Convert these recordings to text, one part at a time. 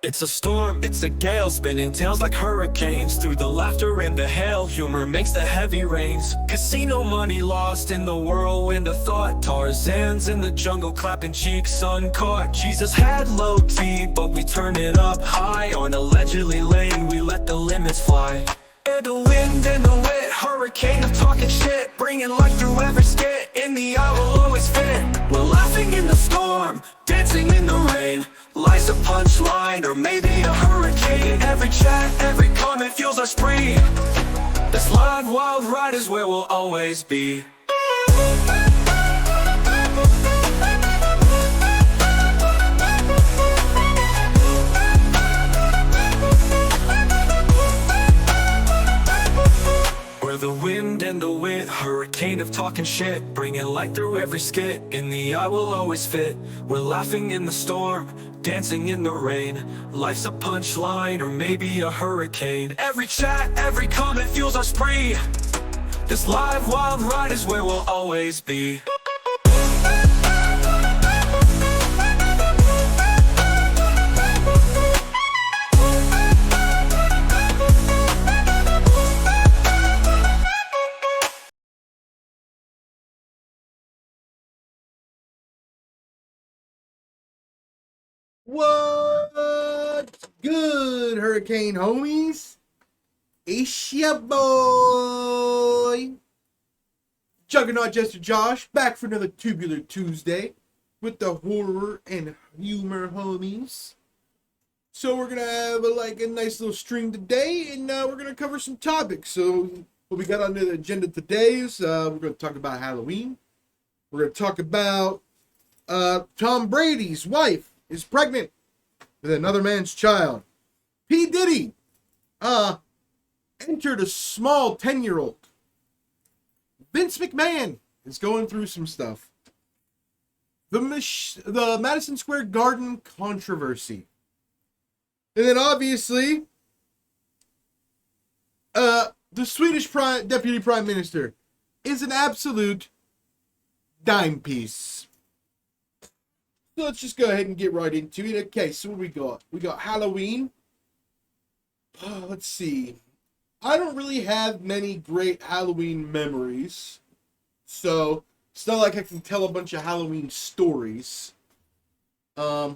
It's a storm, it's a gale, spinning tails like hurricanes. Through the laughter and the hail, humor makes the heavy rains. Casino money lost in the whirlwind of thought. Tarzan's in the jungle, clapping cheeks uncaught. Jesus had low T, but we turn it up high. On allegedly lane, we let the limits fly. And the wind and the wit, hurricane of talking shit, bringing life through every skit. In the eye will always fit. We're laughing in the storm, dancing in the rain. Life's a punchline, or maybe a hurricane. Every chat, every comment fuels our spree. This live wild ride is where we'll always be. We're the wind and the wit, hurricane of talking shit, bringing light through every skit. In the eye will always fit. We're laughing in the storm, dancing in the rain. Life's a punchline, or maybe a hurricane. Every chat, every comment fuels our spree. This live wild ride is where we'll always be. What's good, Hurricane homies? It's your boy, Juggernaut Jester Josh, back for another Tubular Tuesday with the horror and humor homies. So we're gonna have a nice little stream today, and we're gonna cover some topics. So what we got on the agenda today is we're gonna talk about Halloween. We're gonna talk about Tom Brady's wife is pregnant with another man's child. P. Diddy entered a small 10-year-old. Vince McMahon is going through some stuff. The Madison Square Garden controversy. And then obviously the Swedish Deputy Prime Minister is an absolute dime piece. So let's just go ahead and get right into it. Okay, so what we got? We got Halloween. Let's see. I don't really have many great Halloween memories. So it's not like I can tell a bunch of Halloween stories. Yeah,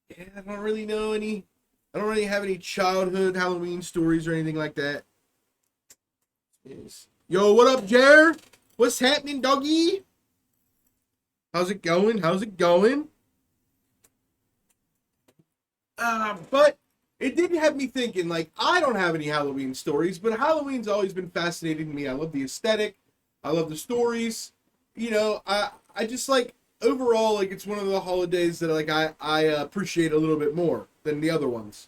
I don't really know any. I don't really have any childhood Halloween stories or anything like that. Yes. Yo, what up, Jer? What's happening, doggy? How's it going? How's it going? But it did have me thinking, I don't have any Halloween stories, but Halloween's always been fascinating to me. I love the aesthetic. I love the stories. You know, I just overall, it's one of the holidays that, I appreciate a little bit more than the other ones.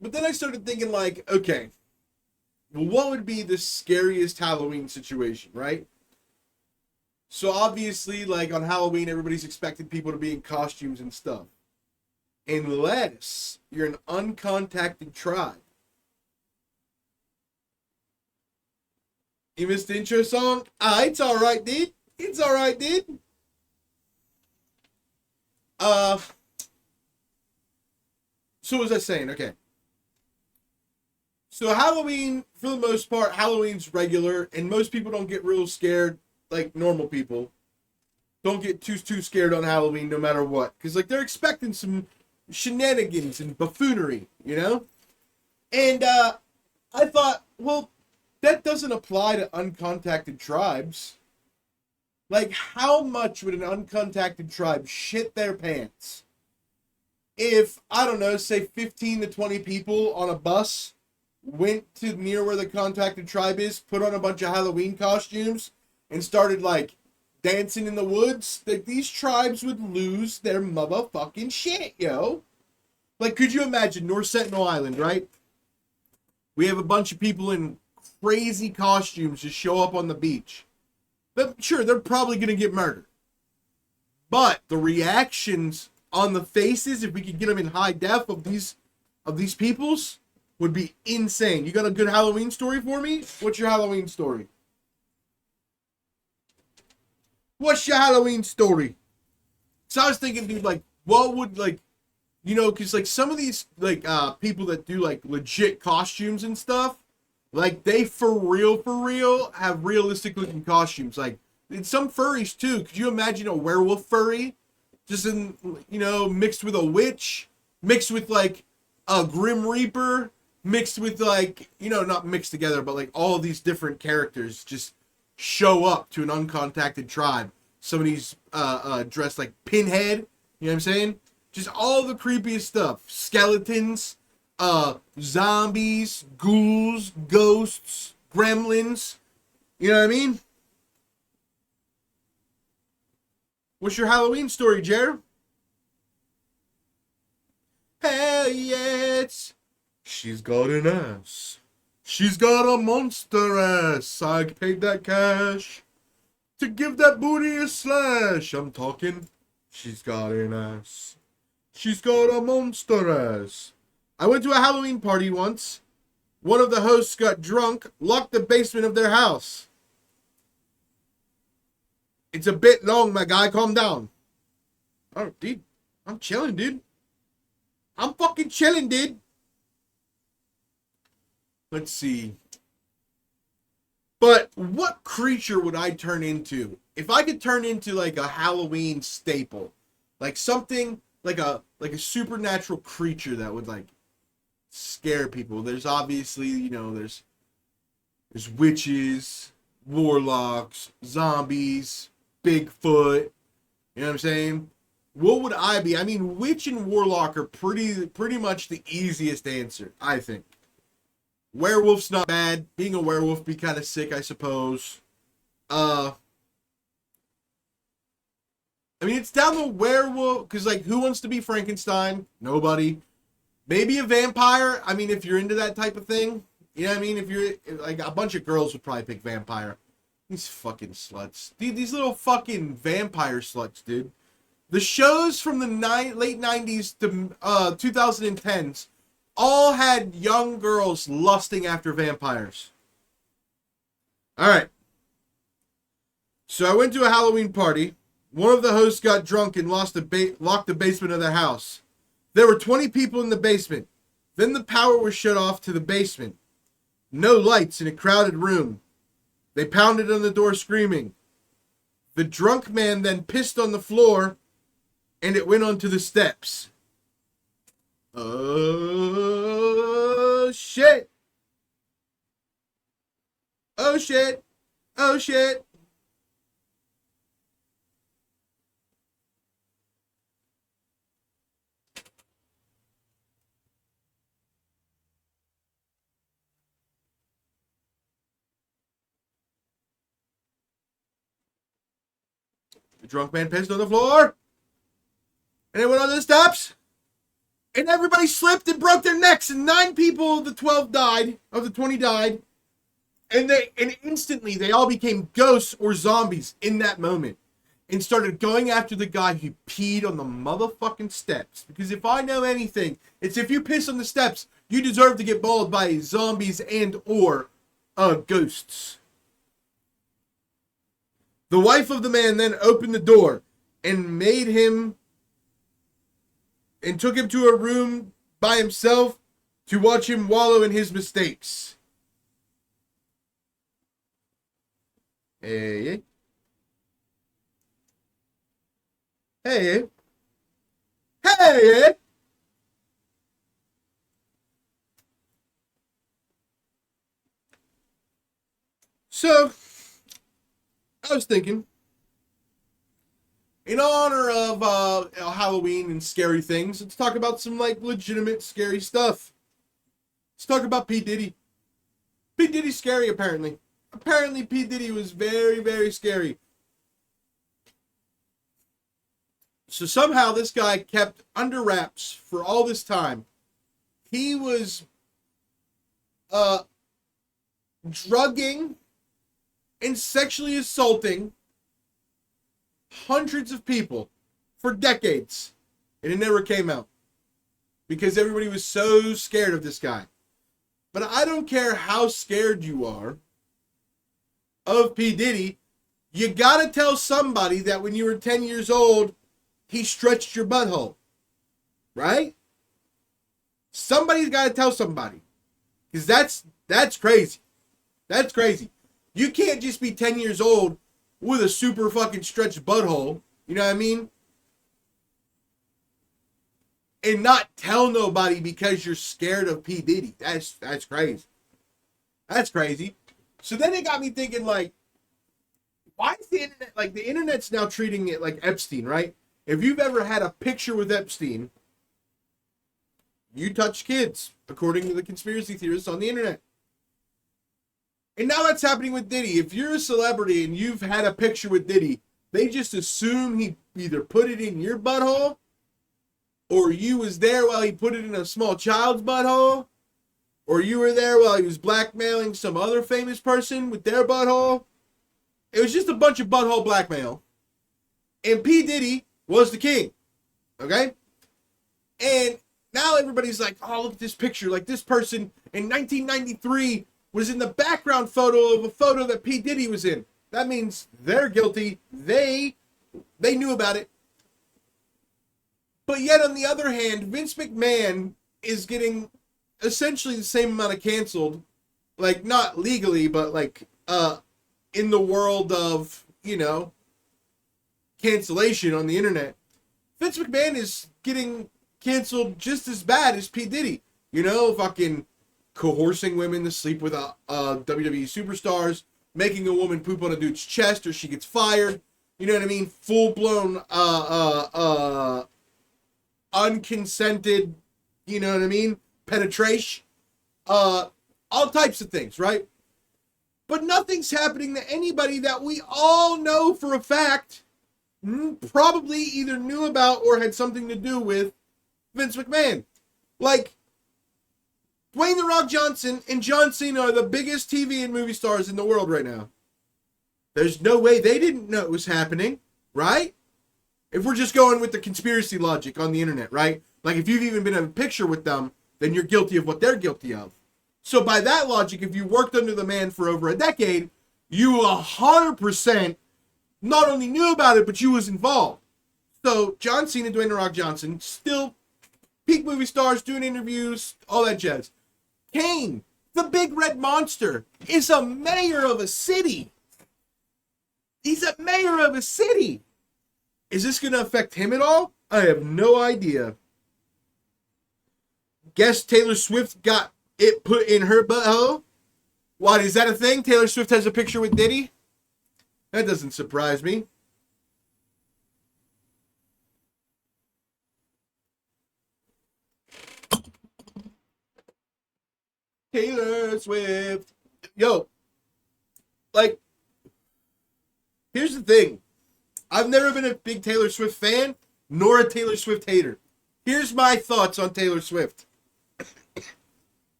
But then I started thinking, okay, well, what would be the scariest Halloween situation, right? So obviously, on Halloween, everybody's expecting people to be in costumes and stuff. Unless you're an uncontacted tribe. You missed the intro song? It's alright, dude. It's alright, dude. So what was I saying? Okay. So Halloween, for the most part, Halloween's regular, and most people don't get real scared. Like normal people don't get too scared on Halloween no matter what, because they're expecting some shenanigans and buffoonery, you know. And I thought, well, that doesn't apply to uncontacted tribes. How much would an uncontacted tribe shit their pants if, I don't know, say 15 to 20 people on a bus went to near where the contacted tribe is, put on a bunch of Halloween costumes, and started dancing in the woods? These tribes would lose their motherfucking shit, yo. Could you imagine North Sentinel Island, right? We have a bunch of people in crazy costumes just show up on the beach. But sure, they're probably gonna get murdered. But the reactions on the faces, if we could get them in high def of these peoples, would be insane. You got a good Halloween story for me? What's your Halloween story? What's your Halloween story? So I was thinking, dude, like, what would, like, you know, because, like, some of these, like, people that do, like, legit costumes and stuff, like, they for real, have realistic looking costumes. Like, and some furries, too. Could you imagine a werewolf furry? Just in, you know, mixed with a witch, mixed with, like, a Grim Reaper, mixed with, like, you know, not mixed together, but, like, all of these different characters just show up to an uncontacted tribe. Somebody's dressed like Pinhead, you know what I'm saying? Just all the creepiest stuff. Skeletons, zombies, ghouls, ghosts, gremlins. You know what I mean? What's your Halloween story, Jer? Hell yes! She's got an ass. She's got a monster ass. I paid that cash to give that booty a slash. I'm talking. She's got an ass. She's got a monster ass. I went to a Halloween party once. One of the hosts got drunk, locked the basement of their house. It's a bit long, my guy. Calm down. Oh, dude. I'm chilling, dude. I'm fucking chilling, dude. Let's see. But what creature would I turn into? If I could turn into like a Halloween staple, like something like a supernatural creature that would like scare people. There's obviously, you know, there's witches, warlocks, zombies, Bigfoot. You know what I'm saying? What would I be? I mean, witch and warlock are pretty much the easiest answer, I think. Werewolf's not bad. Being a werewolf be kind of sick, I suppose. I mean, it's down the werewolf, because, like, who wants to be Frankenstein? Nobody. Maybe a vampire. I mean, if you're into that type of thing. You know what I mean? If you're, like, a bunch of girls would probably pick vampire. These fucking sluts. Dude, these little fucking vampire sluts, dude. The shows from the late 90s to 2010s all had young girls lusting after vampires. Alright. So I went to a Halloween party. One of the hosts got drunk and locked the basement of their house. There were 20 people in the basement. Then the power was shut off to the basement. No lights in a crowded room. They pounded on the door screaming. The drunk man then pissed on the floor and it went onto the steps. Oh, shit. Oh, shit. Oh, shit. The drunk man pissed on the floor. And it went onto the steps. And everybody slipped and broke their necks. And 9 people of the 12 died. Of the 20 died. And instantly they all became ghosts or zombies in that moment. And started going after the guy who peed on the motherfucking steps. Because if I know anything, it's if you piss on the steps, you deserve to get mauled by zombies and or ghosts. The wife of the man then opened the door and made him and took him to a room by himself to watch him wallow in his mistakes. Hey. Hey. Hey. So, I was thinking, in honor of Halloween and scary things, let's talk about some like legitimate scary stuff. Let's talk about P. Diddy. P. Diddy's scary, apparently. Apparently, P. Diddy was very, very scary. So somehow this guy kept under wraps for all this time. He was drugging and sexually assaulting hundreds of people for decades, and it never came out because everybody was so scared of this guy. But I don't care how scared you are of P. Diddy, You gotta tell somebody that when you were 10 years old, he stretched your butthole. Right? Somebody's gotta tell somebody. Because that's crazy. That's crazy. You can't just be 10 years old with a super fucking stretched butthole. You know what I mean? And not tell nobody because you're scared of P. Diddy. That's crazy. That's crazy. So then it got me thinking, like, why is the internet, like, the internet's now treating it like Epstein, right? If you've ever had a picture with Epstein, you touch kids, according to the conspiracy theorists on the internet. And now that's happening with Diddy. If you're a celebrity and you've had a picture with Diddy, they just assume he either put it in your butthole or you was there while he put it in a small child's butthole, or you were there while he was blackmailing some other famous person with their butthole. It was just a bunch of butthole blackmail. And P. Diddy was the king. Okay? And now everybody's like, oh, look at this picture. Like, this person in 1993 was in the background photo of a photo that P. Diddy was in. That means they're guilty. They knew about it. But yet, on the other hand, Vince McMahon is getting essentially the same amount of canceled. Like, not legally, but like, in the world of, you know, cancellation on the internet. Vince McMahon is getting canceled just as bad as P. Diddy. You know, fucking coercing women to sleep with WWE superstars, making a woman poop on a dude's chest or she gets fired. You know what I mean? Full-blown, unconsented, you know what I mean? Penetration. All types of things, right? But nothing's happening to anybody that we all know for a fact probably either knew about or had something to do with Vince McMahon. Like, Dwayne The Rock Johnson and John Cena are the biggest TV and movie stars in the world right now. There's no way they didn't know it was happening, right? If we're just going with the conspiracy logic on the internet, right? Like, if you've even been in a picture with them, then you're guilty of what they're guilty of. So by that logic, if you worked under the man for over a decade, you 100% not only knew about it, but you was involved. So John Cena, Dwayne The Rock Johnson, still peak movie stars, doing interviews, all that jazz. Kane, the big red monster, is a mayor of a city. He's a mayor of a city. Is this going to affect him at all? I have no idea. Guess Taylor Swift got it put in her butthole? What, is that a thing? Taylor Swift has a picture with Diddy? That doesn't surprise me. Taylor Swift. Yo, like, here's the thing. I've never been a big Taylor Swift fan, nor a Taylor Swift hater. Here's my thoughts on Taylor Swift.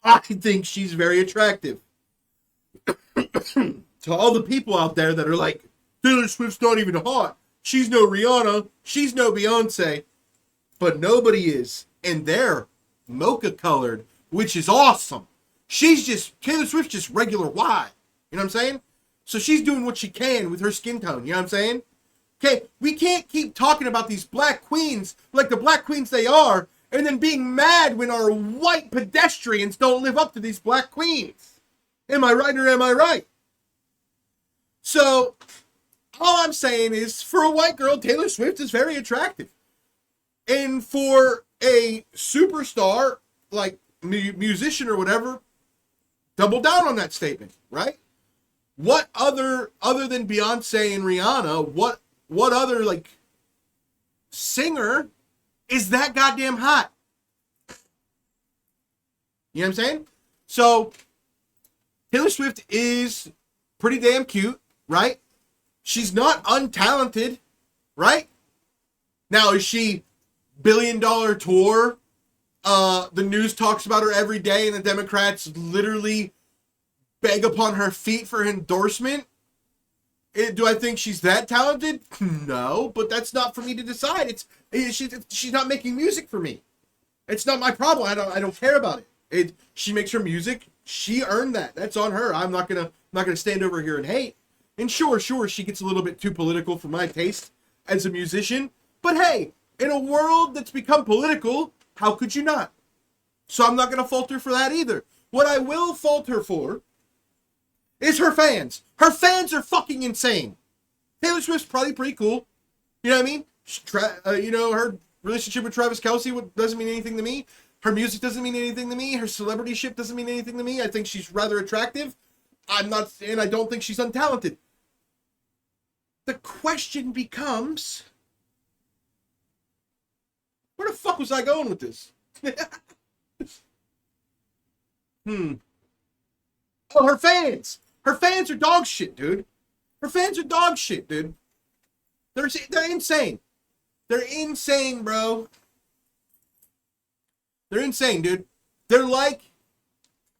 I think she's very attractive. To all the people out there that are like, Taylor Swift's not even hot. She's no Rihanna. She's no Beyonce. But nobody is. And they're mocha colored, which is awesome. Taylor Swift's just regular white. You know what I'm saying? So she's doing what she can with her skin tone. You know what I'm saying? Okay, we can't keep talking about these black queens like the black queens they are, and then being mad when our white pedestrians don't live up to these black queens. Am I right or am I right? So, all I'm saying is, for a white girl, Taylor Swift is very attractive. And for a superstar, like musician or whatever, double down on that statement, right? What other than Beyonce and Rihanna, what other, like, singer is that goddamn hot? You know what I'm saying? So, Taylor Swift is pretty damn cute, right? She's not untalented, right? Now, is she billion-dollar tour? The news talks about her every day, and the Democrats literally beg upon her feet for endorsement. Do I think she's that talented? No, but that's not for me to decide. She's not making music for me. It's not my problem. I don't care about it. She makes her music. She earned that. That's on her. I'm not gonna not going to stand over here and hate. And sure, she gets a little bit too political for my taste as a musician. But hey, in a world that's become political, how could you not? So I'm not going to fault her for that either. What I will fault her for is her fans. Her fans are fucking insane. Taylor Swift's probably pretty cool. You know what I mean? Her relationship with Travis Kelce doesn't mean anything to me. Her music doesn't mean anything to me. Her celebrityship doesn't mean anything to me. I think she's rather attractive. I don't think she's untalented. The question becomes, where the fuck was I going with this? Oh, her fans. Her fans are dog shit, dude. Her fans are dog shit, dude. They're insane. They're insane, bro. They're insane, dude. They're like,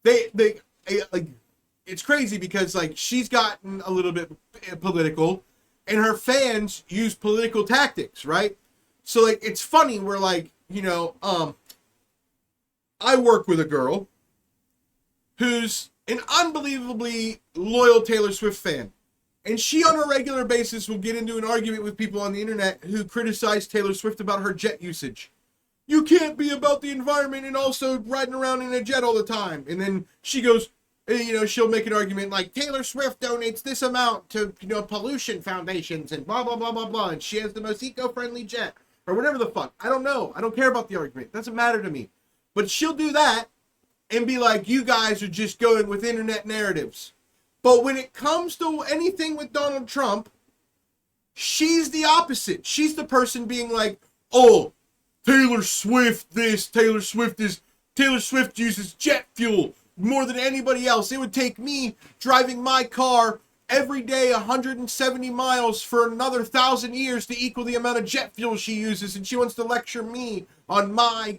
it's crazy because like she's gotten a little bit political, and her fans use political tactics, right? So like it's funny. We're like, I work with a girl who's an unbelievably loyal Taylor Swift fan. And she, on a regular basis, will get into an argument with people on the internet who criticize Taylor Swift about her jet usage. You can't be about the environment and also riding around in a jet all the time. And then she goes, she'll make an argument like, Taylor Swift donates this amount to, pollution foundations and blah, blah, blah, blah, blah. And she has the most eco-friendly jet. Or whatever the fuck. I don't know. I don't care about the argument. It doesn't matter to me. But she'll do that and be like, you guys are just going with internet narratives. But when it comes to anything with Donald Trump, she's the opposite. She's the person being like, oh, Taylor Swift this, Taylor Swift uses jet fuel more than anybody else. It would take me driving my car every day 170 miles for another 1,000 years to equal the amount of jet fuel she uses, and she wants to lecture me on my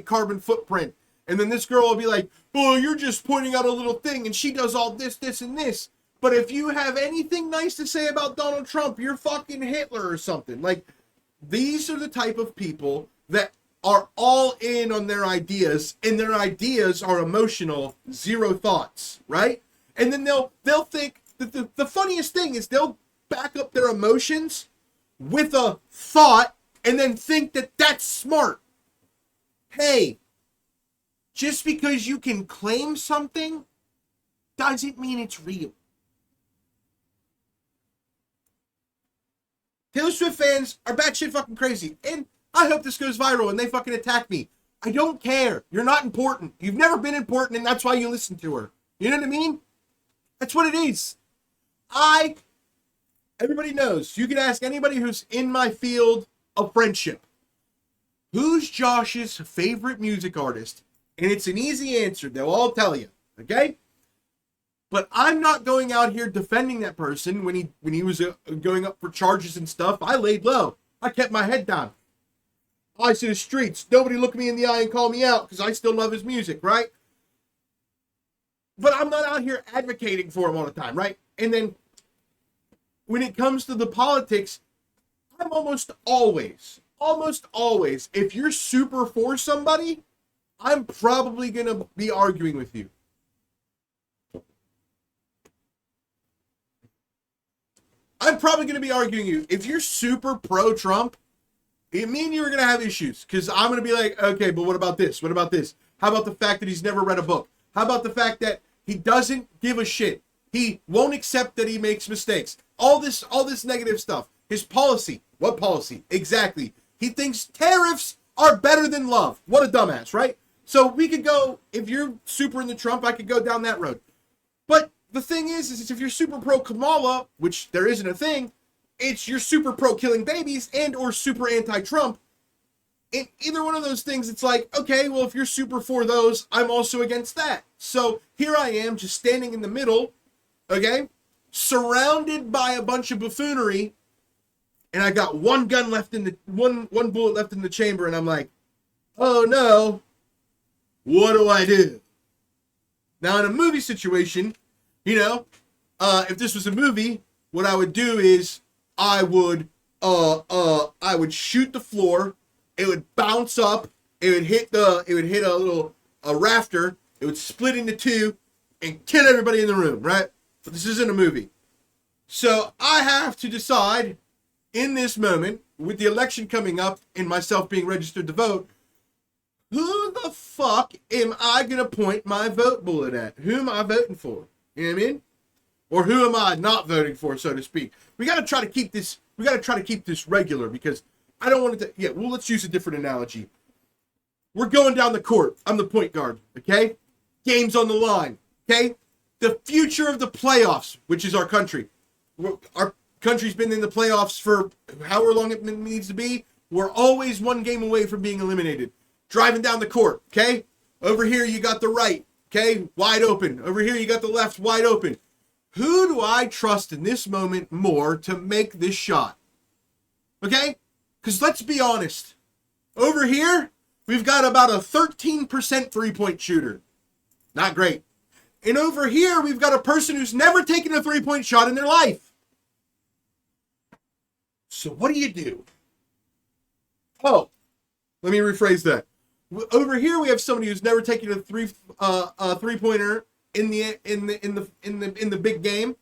carbon footprint. And then this girl will be like, oh, you're just pointing out a little thing, and she does all this, this, and this. But if you have anything nice to say about Donald Trump, you're fucking Hitler or something. Like, these are the type of people that are all in on their ideas, and their ideas are emotional, zero thoughts, right? And then they'll think that the funniest thing is they'll back up their emotions with a thought and then think that that's smart. Hey, just because you can claim something doesn't mean it's real. Taylor Swift fans are batshit fucking crazy. And I hope this goes viral and they fucking attack me. I don't care. You're not important. You've never been important, and that's why you listen to her. You know what I mean? That's what it is. Everybody knows. You can ask anybody who's in my field of friendship. Who's Josh's favorite music artist? And it's an easy answer. They'll all tell you. Okay? But I'm not going out here defending that person when he was going up for charges and stuff. I laid low. I kept my head down. Eyes to the streets. Nobody look me in the eye and call me out because I still love his music, right? But I'm not out here advocating for him all the time, right? And then when it comes to the politics, I'm almost always, if you're super for somebody, I'm probably going to be arguing with you. I'm probably going to be arguing you. If you're super pro-Trump, me and you are going to have issues. Because I'm going to be like, okay, but what about this? What about this? How about the fact that he's never read a book? How about the fact that he doesn't give a shit? He won't accept that he makes mistakes. All this negative stuff. His policy. What policy? Exactly. He thinks tariffs are better than love. What a dumbass, right? So we could go, if you're super into Trump, I could go down that road. But the thing is if you're super pro Kamala, which there isn't a thing, it's you're super pro killing babies and or super anti-Trump. In either one of those things, it's like, okay, well, if you're super for those, I'm also against that. So here I am just standing in the middle, okay, surrounded by a bunch of buffoonery, and I got one gun left in the, one bullet left in the chamber, and I'm like, oh no, what do I do? Now in a movie situation, if this was a movie, what I would do is I would shoot the floor. It would bounce up. It would hit a rafter. It would split into two. and kill everybody in the room, right? But this isn't a movie. So I have to decide in this moment, with the election coming up and myself being registered to vote, who the fuck am I going to point my vote bullet at? Who am I voting for? You know what I mean? Or who am I not voting for, so to speak? We got to try to keep this regular, because I don't want it to, well, let's use a different analogy. We're going down the court. I'm the point guard, okay? Game's on the line, okay? The future of the playoffs, which is our country. Our country's been in the playoffs for however long it needs to be. We're always one game away from being eliminated. Driving down the court, okay? Over here you got the right, okay? Wide open. Over here you got the left, wide open. Who do I trust in this moment more to make this shot? Okay? Because let's be honest. Over here, we've got about a 13% three-point shooter. Not great. And over here, we've got a person who's never taken a three-point shot in their life. So what do? Oh, let me rephrase that. Over here, we have somebody who's never taken a three-pointer in the big game,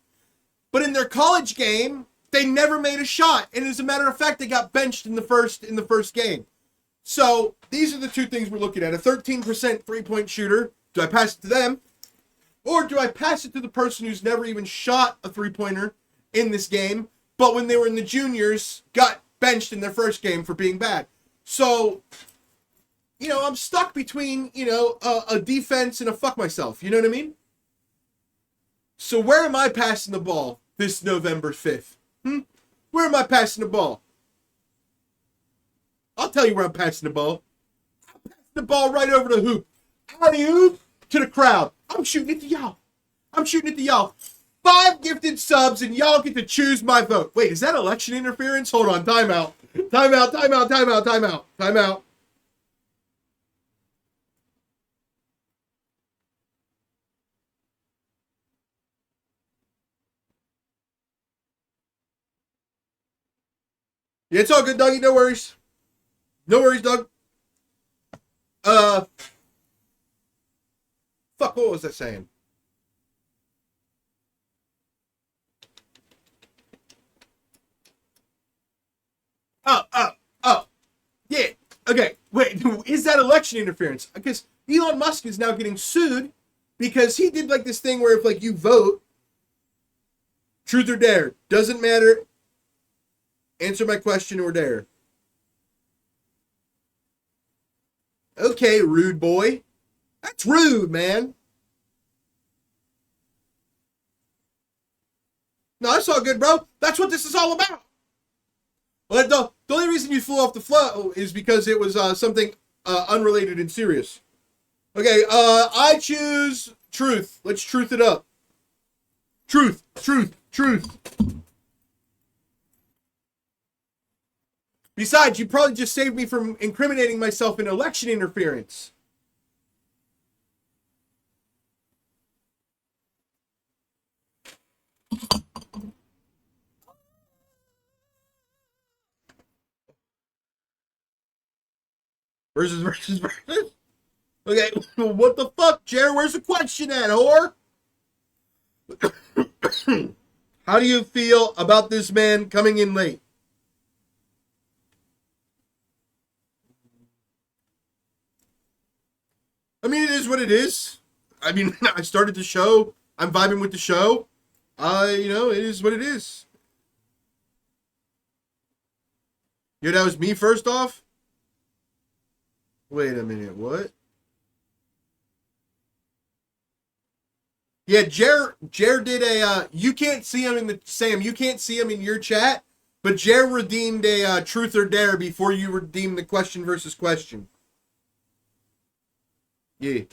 but in their college game, they never made a shot. And as a matter of fact, they got benched in the first game. So these are the two things we're looking at: a 13% three-point shooter. Do I pass it to them, or do I pass it to the person who's never even shot a three-pointer in this game, but when they were in the juniors, got benched in their first game for being bad? So, I'm stuck between, a defense and a fuck myself. You know what I mean? So where am I passing the ball this November 5th? Where am I passing the ball? I'll tell you where I'm passing the ball. I'm passing the ball right over the hoop. Alley-oop to the crowd. I'm shooting it to y'all. 5 gifted subs, and y'all get to choose my vote. Wait, is that election interference? Hold on, timeout. Timeout. Yeah, it's all good, Dougie. No worries. No worries, Doug. Fuck, what was I saying? Oh. Yeah. Okay. Wait, is that election interference? Because Elon Musk is now getting sued because he did this thing where if you vote, truth or dare, doesn't matter. Answer my question or dare. Okay, rude boy. That's rude, man. No, that's all good, bro. That's what this is all about. Well, the only reason you flew off the flow is because it was something unrelated and serious. Okay, I choose truth. Let's truth it up. Truth. Besides, you probably just saved me from incriminating myself in election interference. Versus. Okay, what the fuck, Jared? Where's the question at, whore? How do you feel about this man coming in late? I mean, it is what it is. I mean, I started the show. I'm vibing with the show. It is what it is. That was me first off? Wait a minute, what? Yeah, Jer did a, you can't see him you can't see him in your chat, but Jer redeemed a truth or dare before you redeemed the question versus question. Yeah.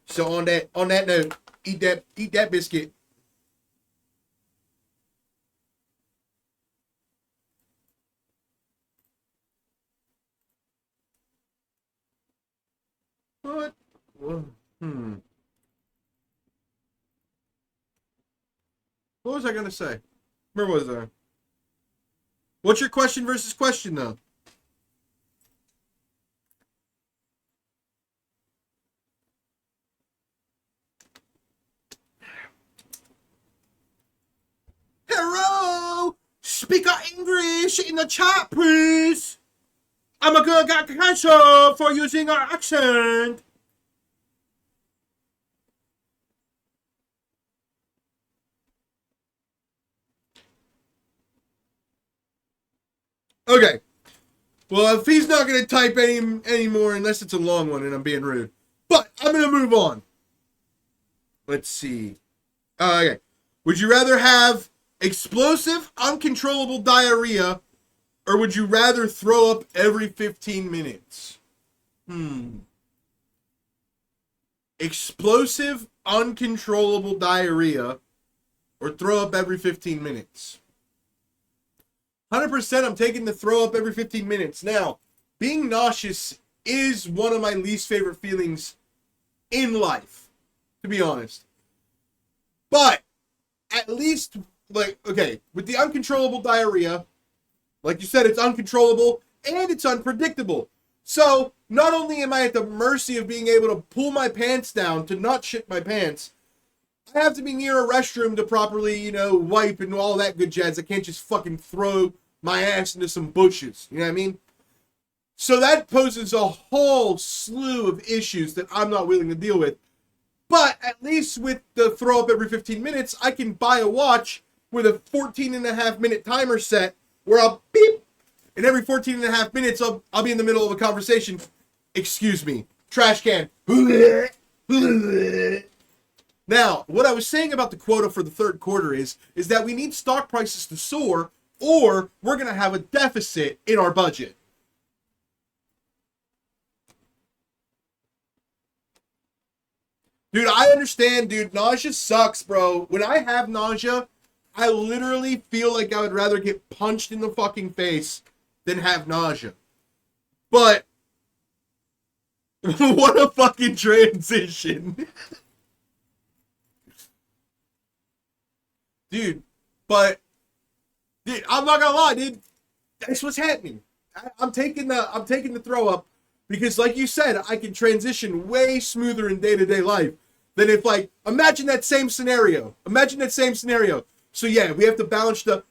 So on that note, eat that biscuit. What? What was I gonna say? Where was I? What's your question versus question though? Speak English in the chat, please. I'm gonna get cancelled for using our accent. Okay. Well, if he's not gonna type anymore, unless it's a long one and I'm being rude. But I'm gonna move on. Let's see. Okay. Would you rather have explosive, uncontrollable diarrhea, or would you rather throw up every 15 minutes? Explosive, uncontrollable diarrhea, or throw up every 15 minutes? 100% I'm taking the throw up every 15 minutes. Now, being nauseous is one of my least favorite feelings in life, to be honest. But, at least, like, okay, with the uncontrollable diarrhea, like you said, it's uncontrollable and it's unpredictable. So, not only am I at the mercy of being able to pull my pants down to not shit my pants, I have to be near a restroom to properly, wipe and all that good jazz. I can't just fucking throw my ass into some bushes. You know what I mean? So that poses a whole slew of issues that I'm not willing to deal with. But at least with the throw up every 15 minutes, I can buy a watch with a 14.5-minute timer set where I'll beep, and every 14.5 minutes I'll be in the middle of a conversation. Excuse me. Trash can. Now, what I was saying about the quota for the third quarter is that we need stock prices to soar, or we're going to have a deficit in our budget. Dude, I understand, dude. Nausea sucks, bro. When I have nausea, I literally feel like I would rather get punched in the fucking face than have nausea. But, what a fucking transition. Dude, I'm not gonna lie, dude. That's what's happening. I'm taking the throw up because, like you said, I can transition way smoother in day-to-day life than if, like, imagine that same scenario. So yeah, we have to balance the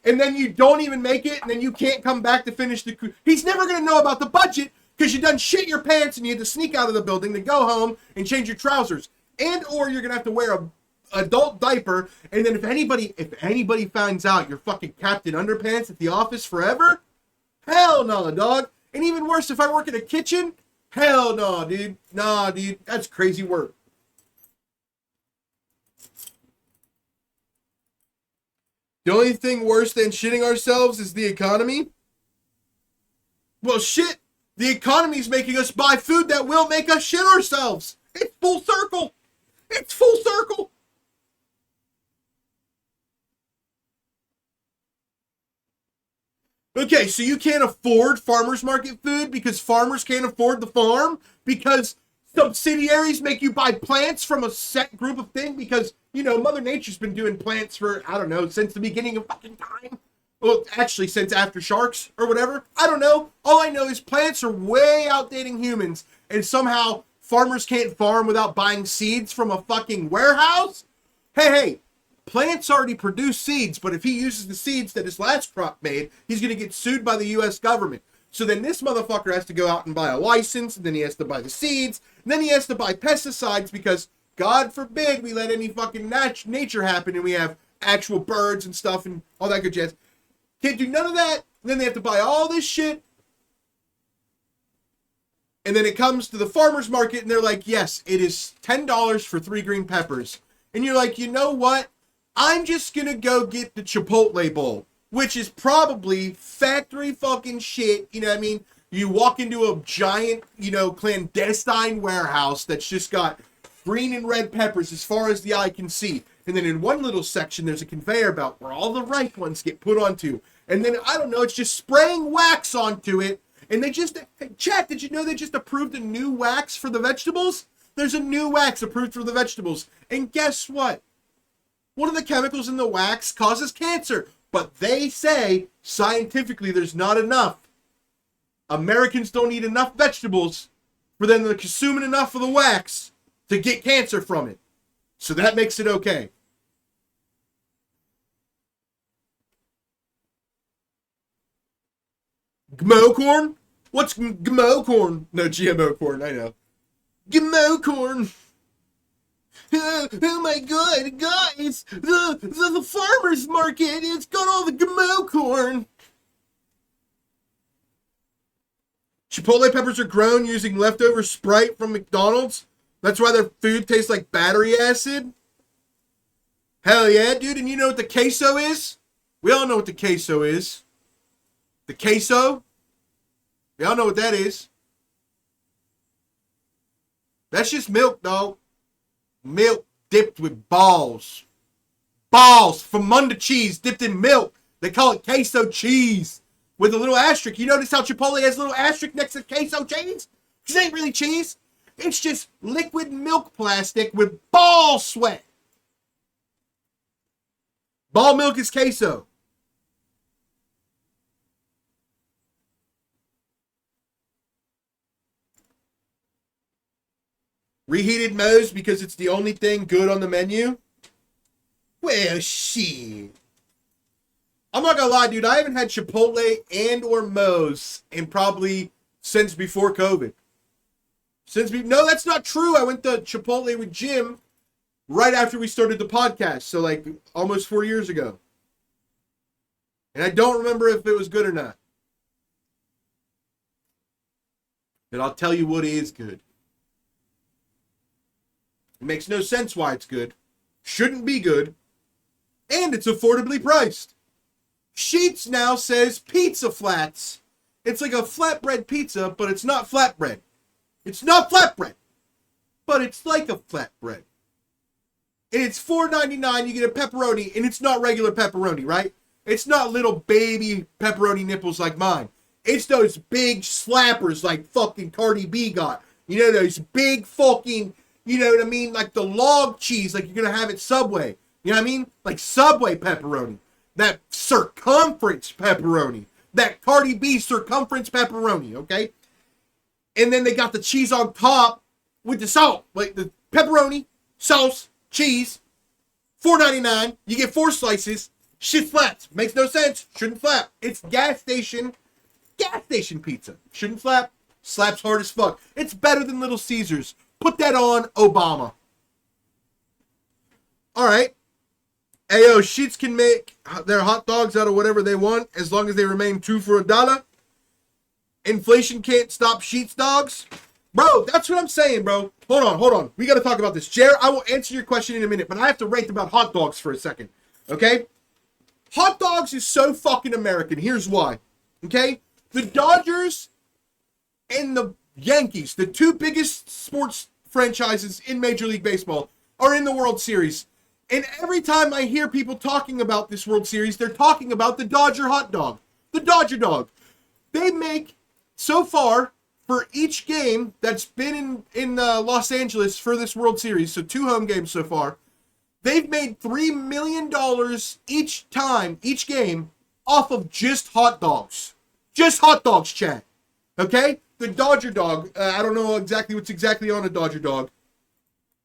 and then you don't even make it, and then you can't come back to finish the. He's never gonna know about the budget because you done shit your pants and you had to sneak out of the building to go home and change your trousers, and or you're gonna have to wear a adult diaper, and then if anybody finds out you're fucking Captain Underpants at the office forever, hell no, dog. And even worse, if I work in a kitchen, hell no, dude. Nah, dude, that's crazy work. The only thing worse than shitting ourselves is the economy. Well, shit, the economy's making us buy food that will make us shit ourselves. It's full circle. It's full circle. Okay, so you can't afford farmers market food because farmers can't afford the farm because subsidiaries make you buy plants from a set group of thing because, Mother Nature's been doing plants for, I don't know, since the beginning of fucking time. Well, actually, since after sharks or whatever. I don't know. All I know is plants are way outdating humans and somehow farmers can't farm without buying seeds from a fucking warehouse? Hey. Plants already produce seeds, but if he uses the seeds that his last crop made, he's going to get sued by the U.S. government. So then this motherfucker has to go out and buy a license, and then he has to buy the seeds, and then he has to buy pesticides because, God forbid, we let any fucking nature happen and we have actual birds and stuff and all that good jazz. Can't do none of that. And then they have to buy all this shit. And then it comes to the farmer's market, and they're like, yes, it is $10 for 3 green peppers. And you're like, you know what? I'm just gonna go get the Chipotle bowl, which is probably factory fucking shit, you know what I mean? You walk into a giant, clandestine warehouse that's just got green and red peppers as far as the eye can see. And then in one little section, there's a conveyor belt where all the ripe ones get put onto. And then, I don't know, it's just spraying wax onto it. And they just, chat, did you know they just approved a new wax for the vegetables? There's a new wax approved for the vegetables. And guess what? One of the chemicals in the wax causes cancer, but they say scientifically there's not enough. Americans don't eat enough vegetables for them to consume enough of the wax to get cancer from it. So that makes it okay. GMO corn? What's GMO corn? No, GMO corn, I know. GMO corn. Oh my god, guys! The farmer's market, it's got all the GMO corn. Chipotle peppers are grown using leftover Sprite from McDonald's. That's why their food tastes like battery acid. Hell yeah, dude. And you know what the queso is? We all know what the queso is. The queso? We all know what that is. That's just milk, dog. Milk dipped with balls. Balls from Munda cheese dipped in milk. They call it queso cheese. With a little asterisk. You notice how Chipotle has a little asterisk next to queso cheese? Because it ain't really cheese. It's just liquid milk plastic with ball sweat. Ball milk is queso. Reheated Moe's because it's the only thing good on the menu? Well, shit. I'm not gonna lie, dude. I haven't had Chipotle and or Moe's in probably since before COVID. No, that's not true. I went to Chipotle with Jim right after we started the podcast. So like almost 4 years ago. And I don't remember if it was good or not. But I'll tell you what is good. It makes no sense why it's good. Shouldn't be good. And it's affordably priced. Sheetz now says pizza flats. It's like a flatbread pizza, but it's not flatbread. It's not flatbread. But it's like a flatbread. And it's $4.99. You get a pepperoni, and it's not regular pepperoni, right? It's not little baby pepperoni nipples like mine. It's those big slappers like fucking Cardi B got. You know, those big fucking, you know what I mean? Like the log cheese like you're going to have at Subway. You know what I mean? Like Subway pepperoni. That circumference pepperoni. That Cardi B circumference pepperoni, okay? And then they got the cheese on top with the salt. Like the pepperoni, sauce, cheese, $4.99. You get 4 slices. Shit flats. Makes no sense. Shouldn't flap. It's gas station pizza. Shouldn't flap. Slaps hard as fuck. It's better than Little Caesars. Put that on Obama. Alright. Ayo, Sheetz can make their hot dogs out of whatever they want as long as they remain 2 for $1. Inflation can't stop Sheetz dogs. Bro, that's what I'm saying, bro. Hold on. We got to talk about this. Jared, I will answer your question in a minute, but I have to rant about hot dogs for a second. Okay? Hot dogs is so fucking American. Here's why. Okay? The Dodgers and the Yankees, the 2 biggest sports franchises in Major League Baseball, are in the World Series. And every time I hear people talking about this World Series, they're talking about the Dodger hot dog. The Dodger dog. They make, so far, for each game that's been in Los Angeles for this World Series, so 2 home games so far, they've made $3 million each game, off of just hot dogs. Just hot dogs, chat. Okay? The Dodger dog, I don't know exactly what's exactly on a Dodger dog,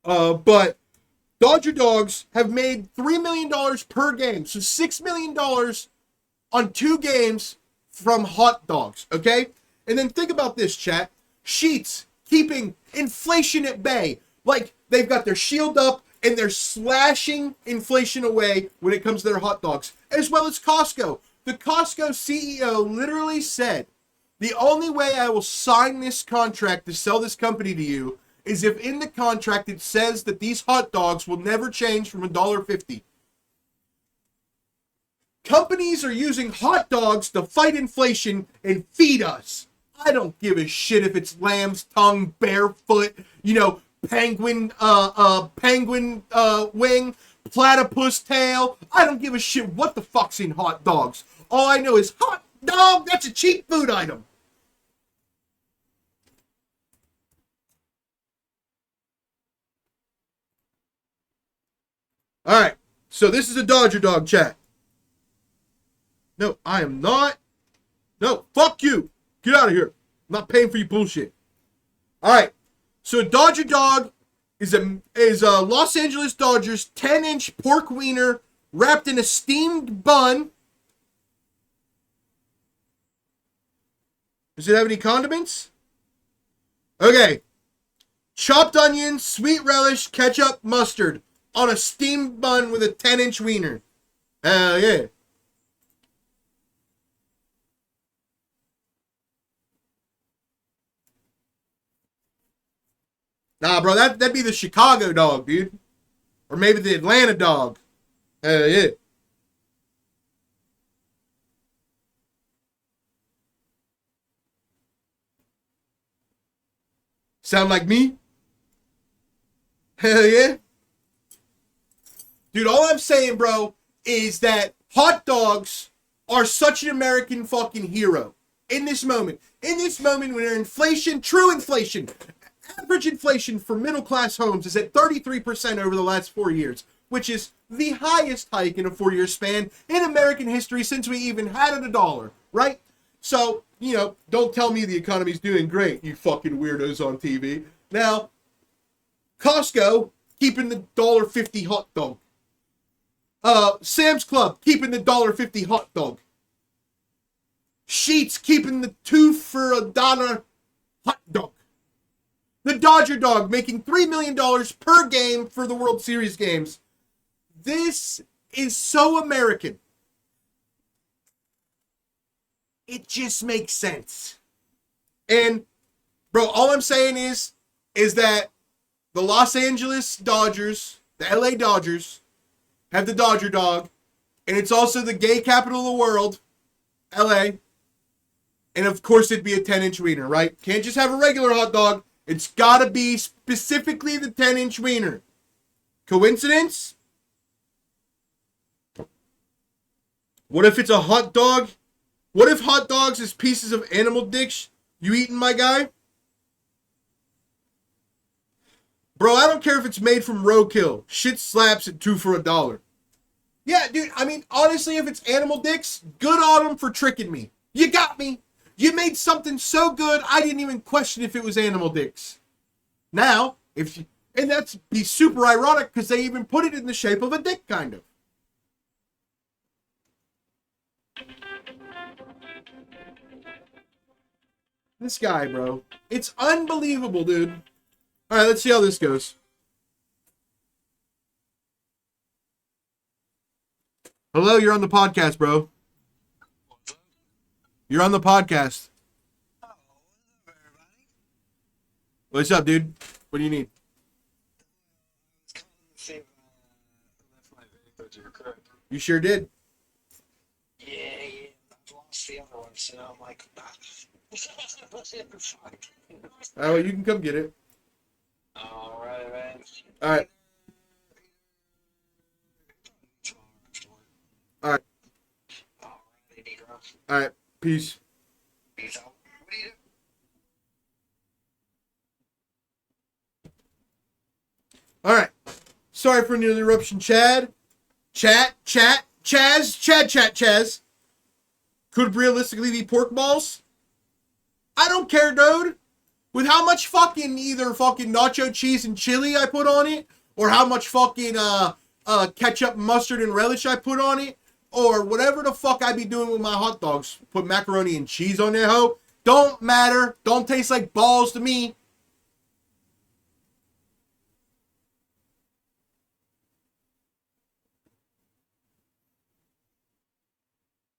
but Dodger dogs have made $3 million per game. So $6 million on 2 games from hot dogs, okay? And then think about this, chat. Sheetz keeping inflation at bay. Like, they've got their shield up and they're slashing inflation away when it comes to their hot dogs. As well as Costco. The Costco CEO literally said, the only way I will sign this contract to sell this company to you is if in the contract it says that these hot dogs will never change from $1.50. Companies are using hot dogs to fight inflation and feed us. I don't give a shit if it's lamb's tongue, barefoot, penguin wing, platypus tail. I don't give a shit what the fuck's in hot dogs. All I know is hot dog, that's a cheap food item. Alright, so this is a Dodger dog, chat. No, I am not. No, fuck you. Get out of here. I'm not paying for your bullshit. Alright, so a Dodger dog is a Los Angeles Dodgers 10-inch pork wiener wrapped in a steamed bun Does it have any condiments? Okay. Chopped onions, sweet relish, ketchup, mustard on a steamed bun with a 10-inch wiener. Hell yeah. Nah, bro, that'd be the Chicago dog, dude. Or maybe the Atlanta dog. Hell yeah. Sound like me? Hell yeah. Dude, all I'm saying, bro, is that hot dogs are such an American fucking hero in this moment. In this moment when inflation, true inflation, average inflation for middle class homes is at 33% over the last 4 years, which is the highest hike in a 4-year span in American history since we even had a dollar, right? So, don't tell me the economy's doing great, you fucking weirdos on TV. Now, Costco keeping the $1.50 hot dog. Sam's Club keeping the $1.50 hot dog. Sheetz keeping the 2 for $1 hot dog. The Dodger dog making $3 million per game for the World Series games. This is so American. It just makes sense. And, bro, all I'm saying is that the Los Angeles Dodgers, the LA Dodgers, have the Dodger dog, and it's also the gay capital of the world, LA. And of course it'd be a 10-inch wiener, right? Can't just have a regular hot dog. It's gotta be specifically the 10-inch wiener. Coincidence? What if it's a hot dog? What if hot dogs is pieces of animal dicks? You eating, my guy? Bro, I don't care if it's made from roadkill. Shit slaps at 2 for $1. Yeah, dude, I mean, honestly, if it's animal dicks, good on them for tricking me. You got me. You made something so good, I didn't even question if it was animal dicks. Now, and that's be super ironic because they even put it in the shape of a dick, kind of. This guy, bro. It's unbelievable, dude. All right, let's see how this goes. Hello, you're on the podcast, bro. You're on the podcast. What's up, dude? What do you need? You sure did. Yeah, I've lost the other one, so I'm like, Oh, you can come get it. alright, man. All right. All right. Alright, Negro. All right. Peace. Peace out. What do you do? All right. Sorry for an interruption, Chad. Chaz. Could it realistically be pork balls? I don't care, dude. With how much fucking either fucking nacho cheese and chili I put on it, or how much fucking ketchup, mustard, and relish I put on it, or whatever the fuck I be doing with my hot dogs, put macaroni and cheese on there, ho. Don't matter. Don't taste like balls to me.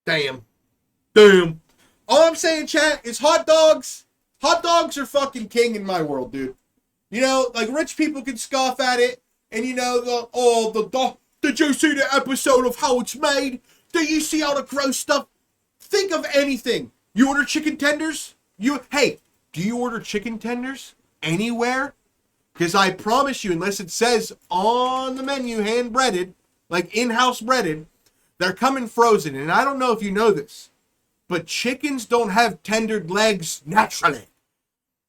Damn. All I'm saying, chat, is hot dogs. Hot dogs are fucking king in my world, dude. You know, like rich people can scoff at it, and you know, did you see the episode of how it's made? Did you see all the gross stuff? Think of anything. You order chicken tenders? Hey, do you order chicken tenders anywhere? Because I promise you, unless it says on the menu hand breaded, like in-house breaded, they're coming frozen. And I don't know if you know this, but chickens don't have tendered legs naturally.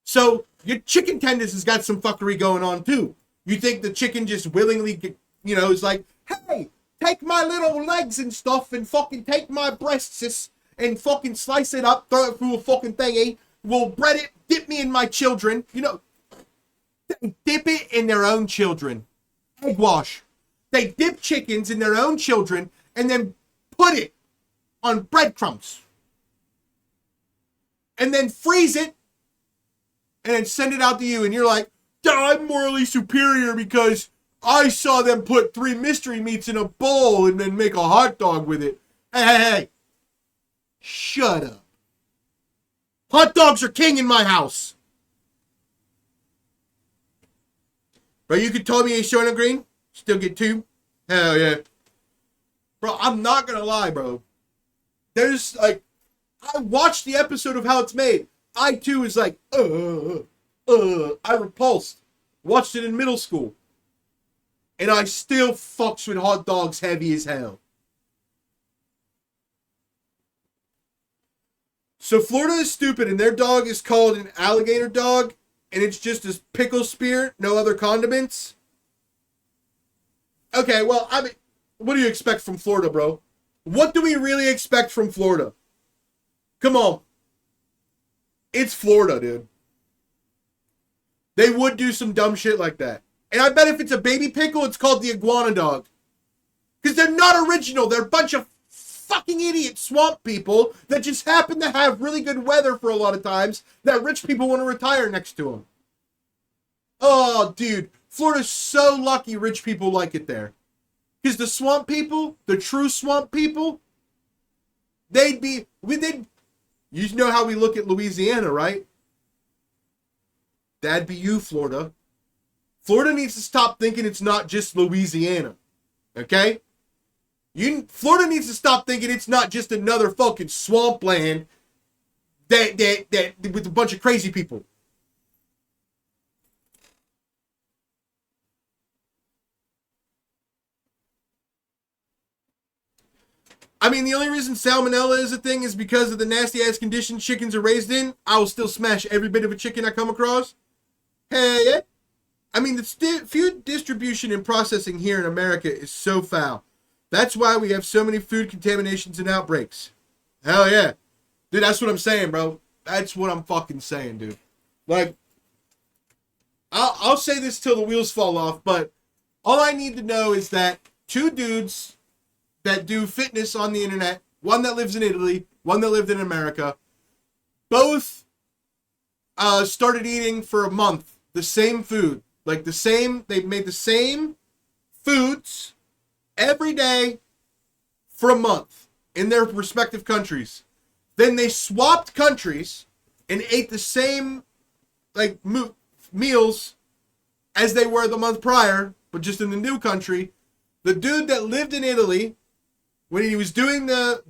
So your chicken tenders has got some fuckery going on too. You think the chicken just willingly, is like, hey, take my little legs and stuff and fucking take my breasts and fucking slice it up, throw it through a fucking thingy, we'll bread it, dip me in my children. They dip it in their own children. Egg wash. They dip chickens in their own children and then put it on breadcrumbs. and then freeze it and then send it out to you, and you're like, I'm morally superior because I saw them put 3 mystery meats in a bowl and then make a hot dog with it. Hey. Shut up. Hot dogs are king in my house. Bro, you could tell me a Soylent Green? Still get 2? Hell yeah. Bro, I'm not gonna lie, bro. There's, like, I watched the episode of how it's made. I, too, was like, I repulsed. Watched it in middle school. And I still fucks with hot dogs heavy as hell. So Florida is stupid, and their dog is called an alligator dog, and it's just a pickle spear, no other condiments. Okay, well, I mean, what do you expect from Florida, bro? What do we really expect from Florida? Come on. It's Florida, dude. They would do some dumb shit like that. And I bet if it's a baby pickle, it's called the iguana dog. Because they're not original. They're a bunch of fucking idiot swamp people that just happen to have really good weather for a lot of times that rich people want to retire next to them. Oh, dude. Florida's so lucky rich people like it there. Because the swamp people, the true swamp people, you know how we look at Louisiana, right? That'd be you, Florida. Florida needs to stop thinking it's not just Louisiana. Okay? Florida needs to stop thinking it's not just another fucking swampland that with a bunch of crazy people. I mean, the only reason salmonella is a thing is because of the nasty ass conditions chickens are raised in. I will still smash every bit of a chicken I come across. Hey, yeah. I mean, the food distribution and processing here in America is so foul. That's why we have so many food contaminations and outbreaks. Hell yeah. Dude, that's what I'm saying, bro. That's what I'm fucking saying, dude. Like, I'll say this till the wheels fall off, but all I need to know is that 2 dudes that do fitness on the internet, one that lives in Italy, one that lived in America, both started eating for a month the same food. Like they made the same foods every day for a month in their respective countries. Then they swapped countries and ate the same like meals as they were the month prior, but just in the new country. The dude that lived in Italy, when he was doing the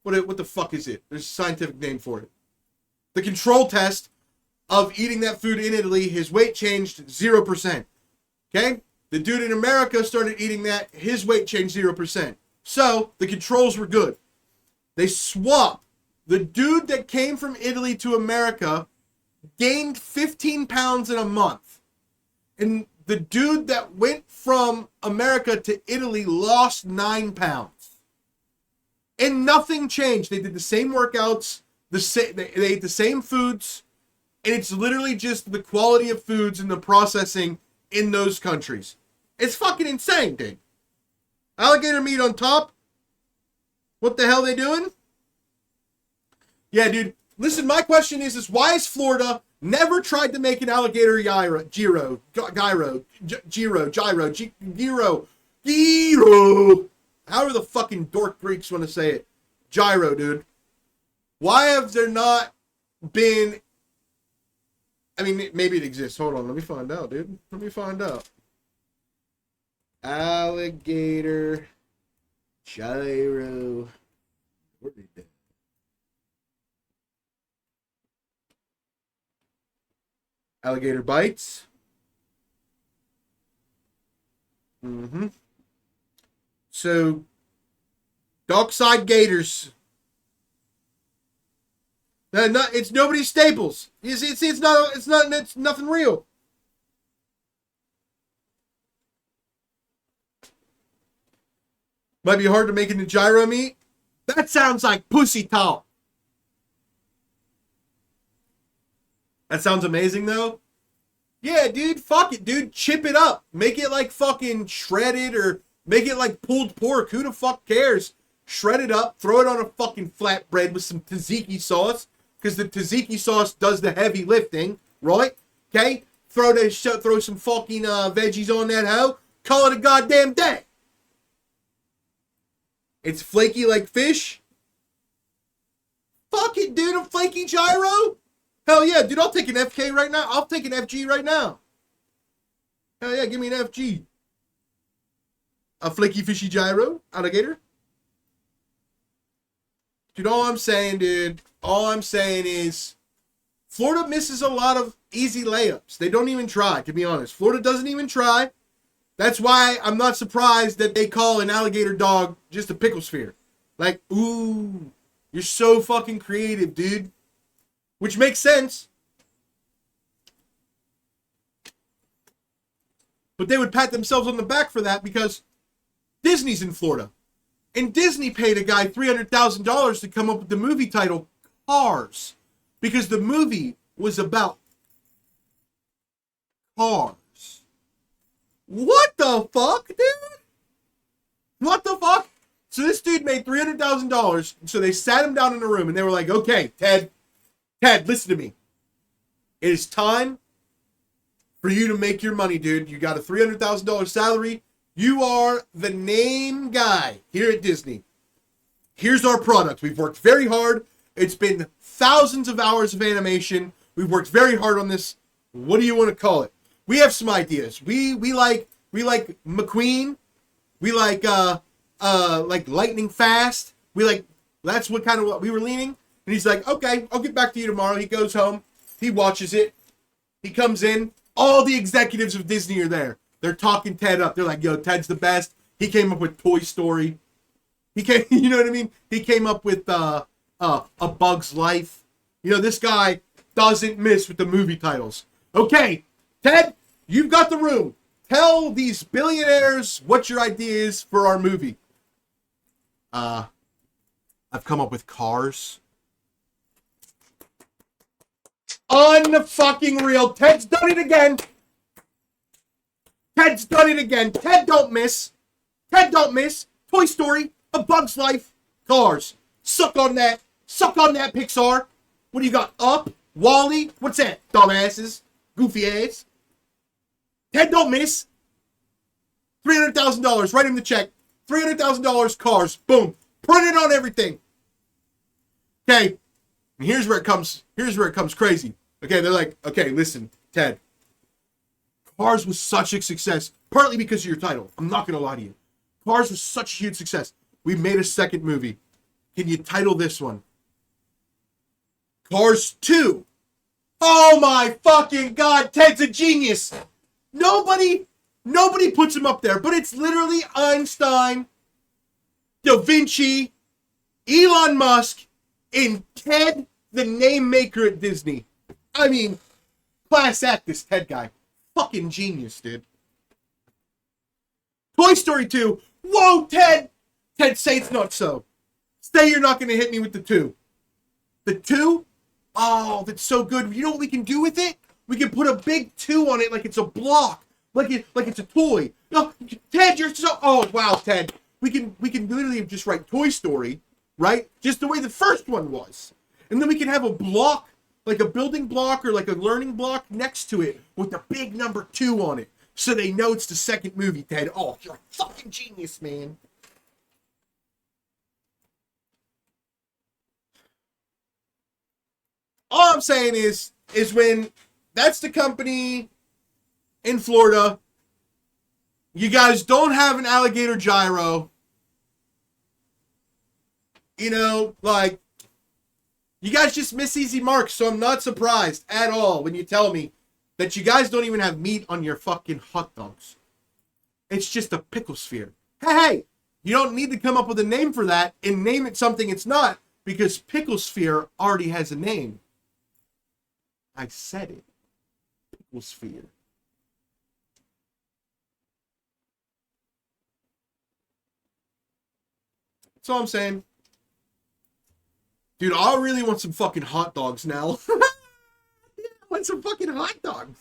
what the fuck is it? There's a scientific name for it. The control test of eating that food in Italy, his weight changed 0%. Okay? The dude in America started eating that, his weight changed 0%. So, the controls were good. They swapped. The dude that came from Italy to America gained 15 pounds in a month. And the dude that went from America to Italy lost 9 pounds. And nothing changed. They did the same workouts, they ate the same foods, and it's literally just the quality of foods and the processing in those countries. It's fucking insane, dude. Alligator meat on top. What the hell they doing? Yeah, dude. Listen, my question is why is Florida never tried to make an alligator gyro? However the fucking dork Greeks want to say it. Gyro, dude. Why have there not been... I mean, maybe it exists. Hold on. Let me find out, dude. Let me find out. Alligator gyro. Where did that? Alligator bites. So, Dockside Gators. No, it's nobody's staples. It's nothing real. Might be hard to make into gyro meat. That sounds like pussy talk. That sounds amazing though. Yeah, dude, fuck it, dude. Chip it up. Make it like fucking shredded or make it like pulled pork. Who the fuck cares? shred it up, throw it on a fucking flatbread with some tzatziki sauce, because the tzatziki sauce does the heavy lifting, right? Okay? Throw some fucking veggies on that hoe, call it a goddamn day. It's flaky like fish. Fuck it, dude, a flaky gyro? Hell yeah, dude, I'll take an FK right now. I'll take an FG right now. Hell yeah, give me an FG. A flaky fishy gyro, alligator. Dude, all I'm saying is Florida misses a lot of easy layups. They don't even try, to be honest. Florida doesn't even try. That's why I'm not surprised that they call an alligator dog just a pickle sphere. Like, ooh, you're so fucking creative, dude. Which makes sense. But they would pat themselves on the back for that because Disney's in Florida. And Disney paid a guy $300,000 to come up with the movie title Cars. Because the movie was about cars. What the fuck, dude? What the fuck? So this dude made $300,000. So they sat him down in a room and they were like, okay, Ted, listen to me. It is time for you to make your money, dude. You got a $300,000 salary. You are the name guy here at Disney. Here's our product. We've worked very hard. It's been thousands of hours of animation. We've worked very hard on this. What do you want to call it? We have some ideas. We like McQueen. We like lightning fast. That's what kind of what we were leaning. And he's like, okay, I'll get back to you tomorrow. He goes home. He watches it. He comes in. All the executives of Disney are there. They're talking Ted up. They're like, yo, Ted's the best. He came up with Toy Story. You know what I mean? He came up with A Bug's Life. You know, this guy doesn't miss with the movie titles. Okay, Ted, you've got the room. Tell these billionaires what your idea is for our movie. I've come up with Cars. Unfucking real. Ted's done it again. Ted don't miss. Toy Story, A Bug's Life, Cars. Suck on that, Pixar. What do you got? Up? Wall-E? What's that? Dumbasses. Goofy ass. Ted don't miss. $300,000. Write him the check. $300,000 Cars. Boom. Print it on everything. Okay. And here's where it comes crazy. Okay, they're like, okay, listen, Ted. Cars was such a success, partly because of your title. I'm not gonna lie to you. Cars was such a huge success. We made a second movie. Can you title this one Cars 2? Oh my fucking god, Ted's a genius. Nobody puts him up there, but it's literally Einstein, Da Vinci, Elon Musk, and Ted, the name maker at Disney. I mean, class act, this Ted guy. Fucking genius, dude. Toy Story 2. Whoa, Ted! Ted, say it's not so. Say you're not going to hit me with the 2. The 2? Oh, that's so good. You know what we can do with it? We can put a big 2 on it like it's a block. Like it's a toy. No, Ted, you're so... Oh, wow, Ted. We can literally just write Toy Story, right? Just the way the first one was. And then we can have a block, like a building block or like a learning block next to it with a big number 2 on it. So they know it's the second movie, Ted. Oh, you're a fucking genius, man. All I'm saying is when that's the company in Florida, you guys don't have an alligator gyro. You know, like, you guys just miss easy marks, so I'm not surprised at all when you tell me that you guys don't even have meat on your fucking hot dogs. It's just a pickle sphere. Hey, you don't need to come up with a name for that and name it something it's not, because pickle sphere already has a name. I said it. Pickle sphere. That's all I'm saying. Dude, I really want some fucking hot dogs now. I want some fucking hot dogs.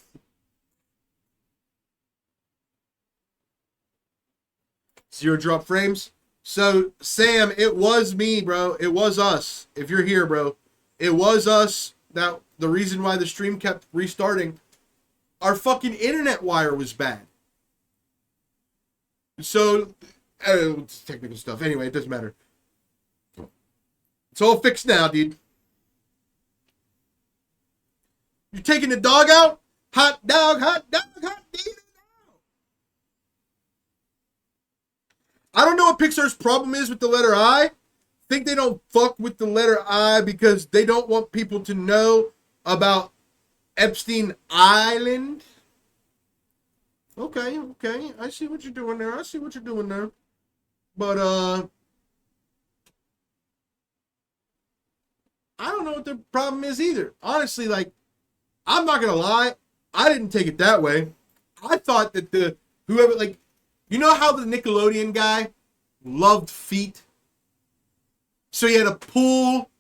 Zero drop frames. So, Sam, it was me, bro. It was us. If you're here, bro, it was us. That the reason why the stream kept restarting. Our fucking internet wire was bad. So, it's technical stuff. Anyway, it doesn't matter. It's all fixed now, dude. You taking the dog out? Hot dog, hot dog, hot dog. I don't know what Pixar's problem is with the letter I. I think they don't fuck with the letter I because they don't want people to know about Epstein Island. Okay. I see what you're doing there. But, I don't know what the problem is either. Honestly, like, I'm not going to lie. I didn't take it that way. I thought that whoever, like, you know how the Nickelodeon guy loved feet? So he had a pool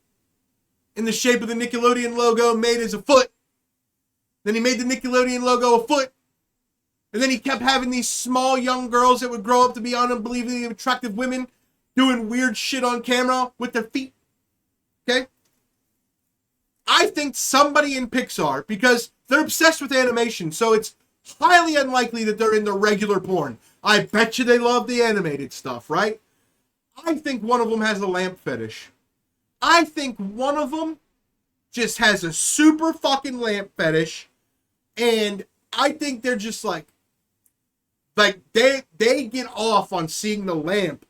in the shape of the Nickelodeon logo made as a foot. Then he made the Nickelodeon logo a foot. And then he kept having these small young girls that would grow up to be unbelievably attractive women doing weird shit on camera with their feet. Okay? I think somebody in Pixar, because they're obsessed with animation, so it's highly unlikely that they're into regular porn. I bet you they love the animated stuff, right? I think one of them has a lamp fetish. I think one of them just has a super fucking lamp fetish, and I think they're just like they get off on seeing the lamp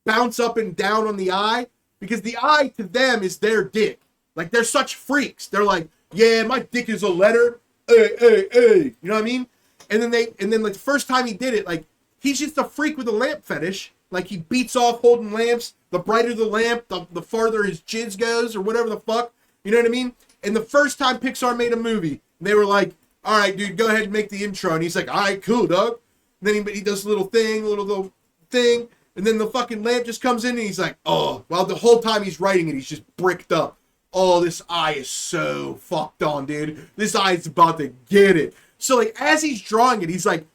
bounce up and down on the eye, because the eye to them is their dick. Like, they're such freaks. They're like, yeah, my dick is a letter. Hey. You know what I mean? And then like the first time he did it, like, he's just a freak with a lamp fetish. Like, he beats off holding lamps. The brighter the lamp, the farther his jizz goes, or whatever the fuck. You know what I mean? And the first time Pixar made a movie, they were like, all right, dude, go ahead and make the intro. And he's like, all right, cool, dog. And then he does a little thing. And then the fucking lamp just comes in and he's like, oh. Well, the whole time he's writing it, he's just bricked up. Oh, this eye is so fucked on, dude. This eye is about to get it. So, like, as he's drawing it, he's, like,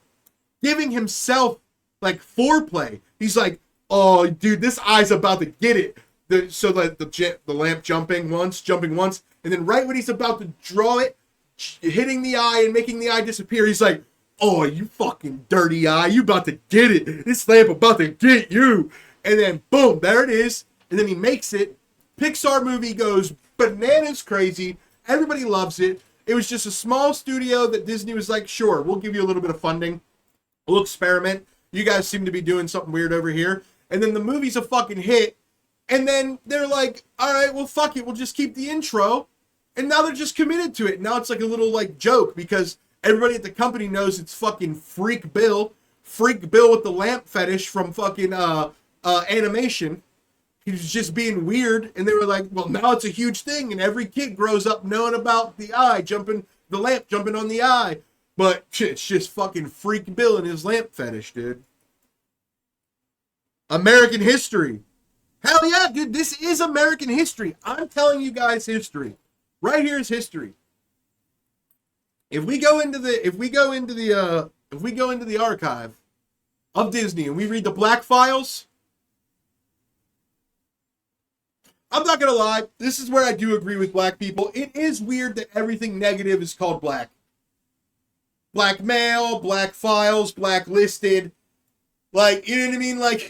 giving himself, like, foreplay. He's like, oh, dude, this eye's about to get it. So the lamp jumping once, and then right when he's about to draw it, hitting the eye and making the eye disappear, he's like, oh, you fucking dirty eye, you about to get it. This lamp about to get you. And then, boom, there it is. And then he makes it. Pixar movie goes bananas crazy. Everybody loves it. It was just a small studio that Disney was like, sure, we'll give you a little bit of funding. We'll experiment. You guys seem to be doing something weird over here. And then the movie's a fucking hit. And then they're like, all right, well, fuck it. We'll just keep the intro. And now they're just committed to it. Now it's like a little, like, joke because everybody at the company knows it's fucking Freak Bill. Freak Bill with the lamp fetish from fucking animation. He was just being weird, and they were like, well, now it's a huge thing, and every kid grows up knowing about the lamp jumping on the eye. But it's just fucking Freak Bill and his lamp fetish, dude. American history. Hell yeah, dude, this is American history. I'm telling you guys history. Right here is history. If we go into the archive of Disney and we read the Black Files, I'm not gonna lie, this is where I do agree with black people. It is weird that everything negative is called black. Black male, black files, blacklisted. Like, you know what I mean? Like,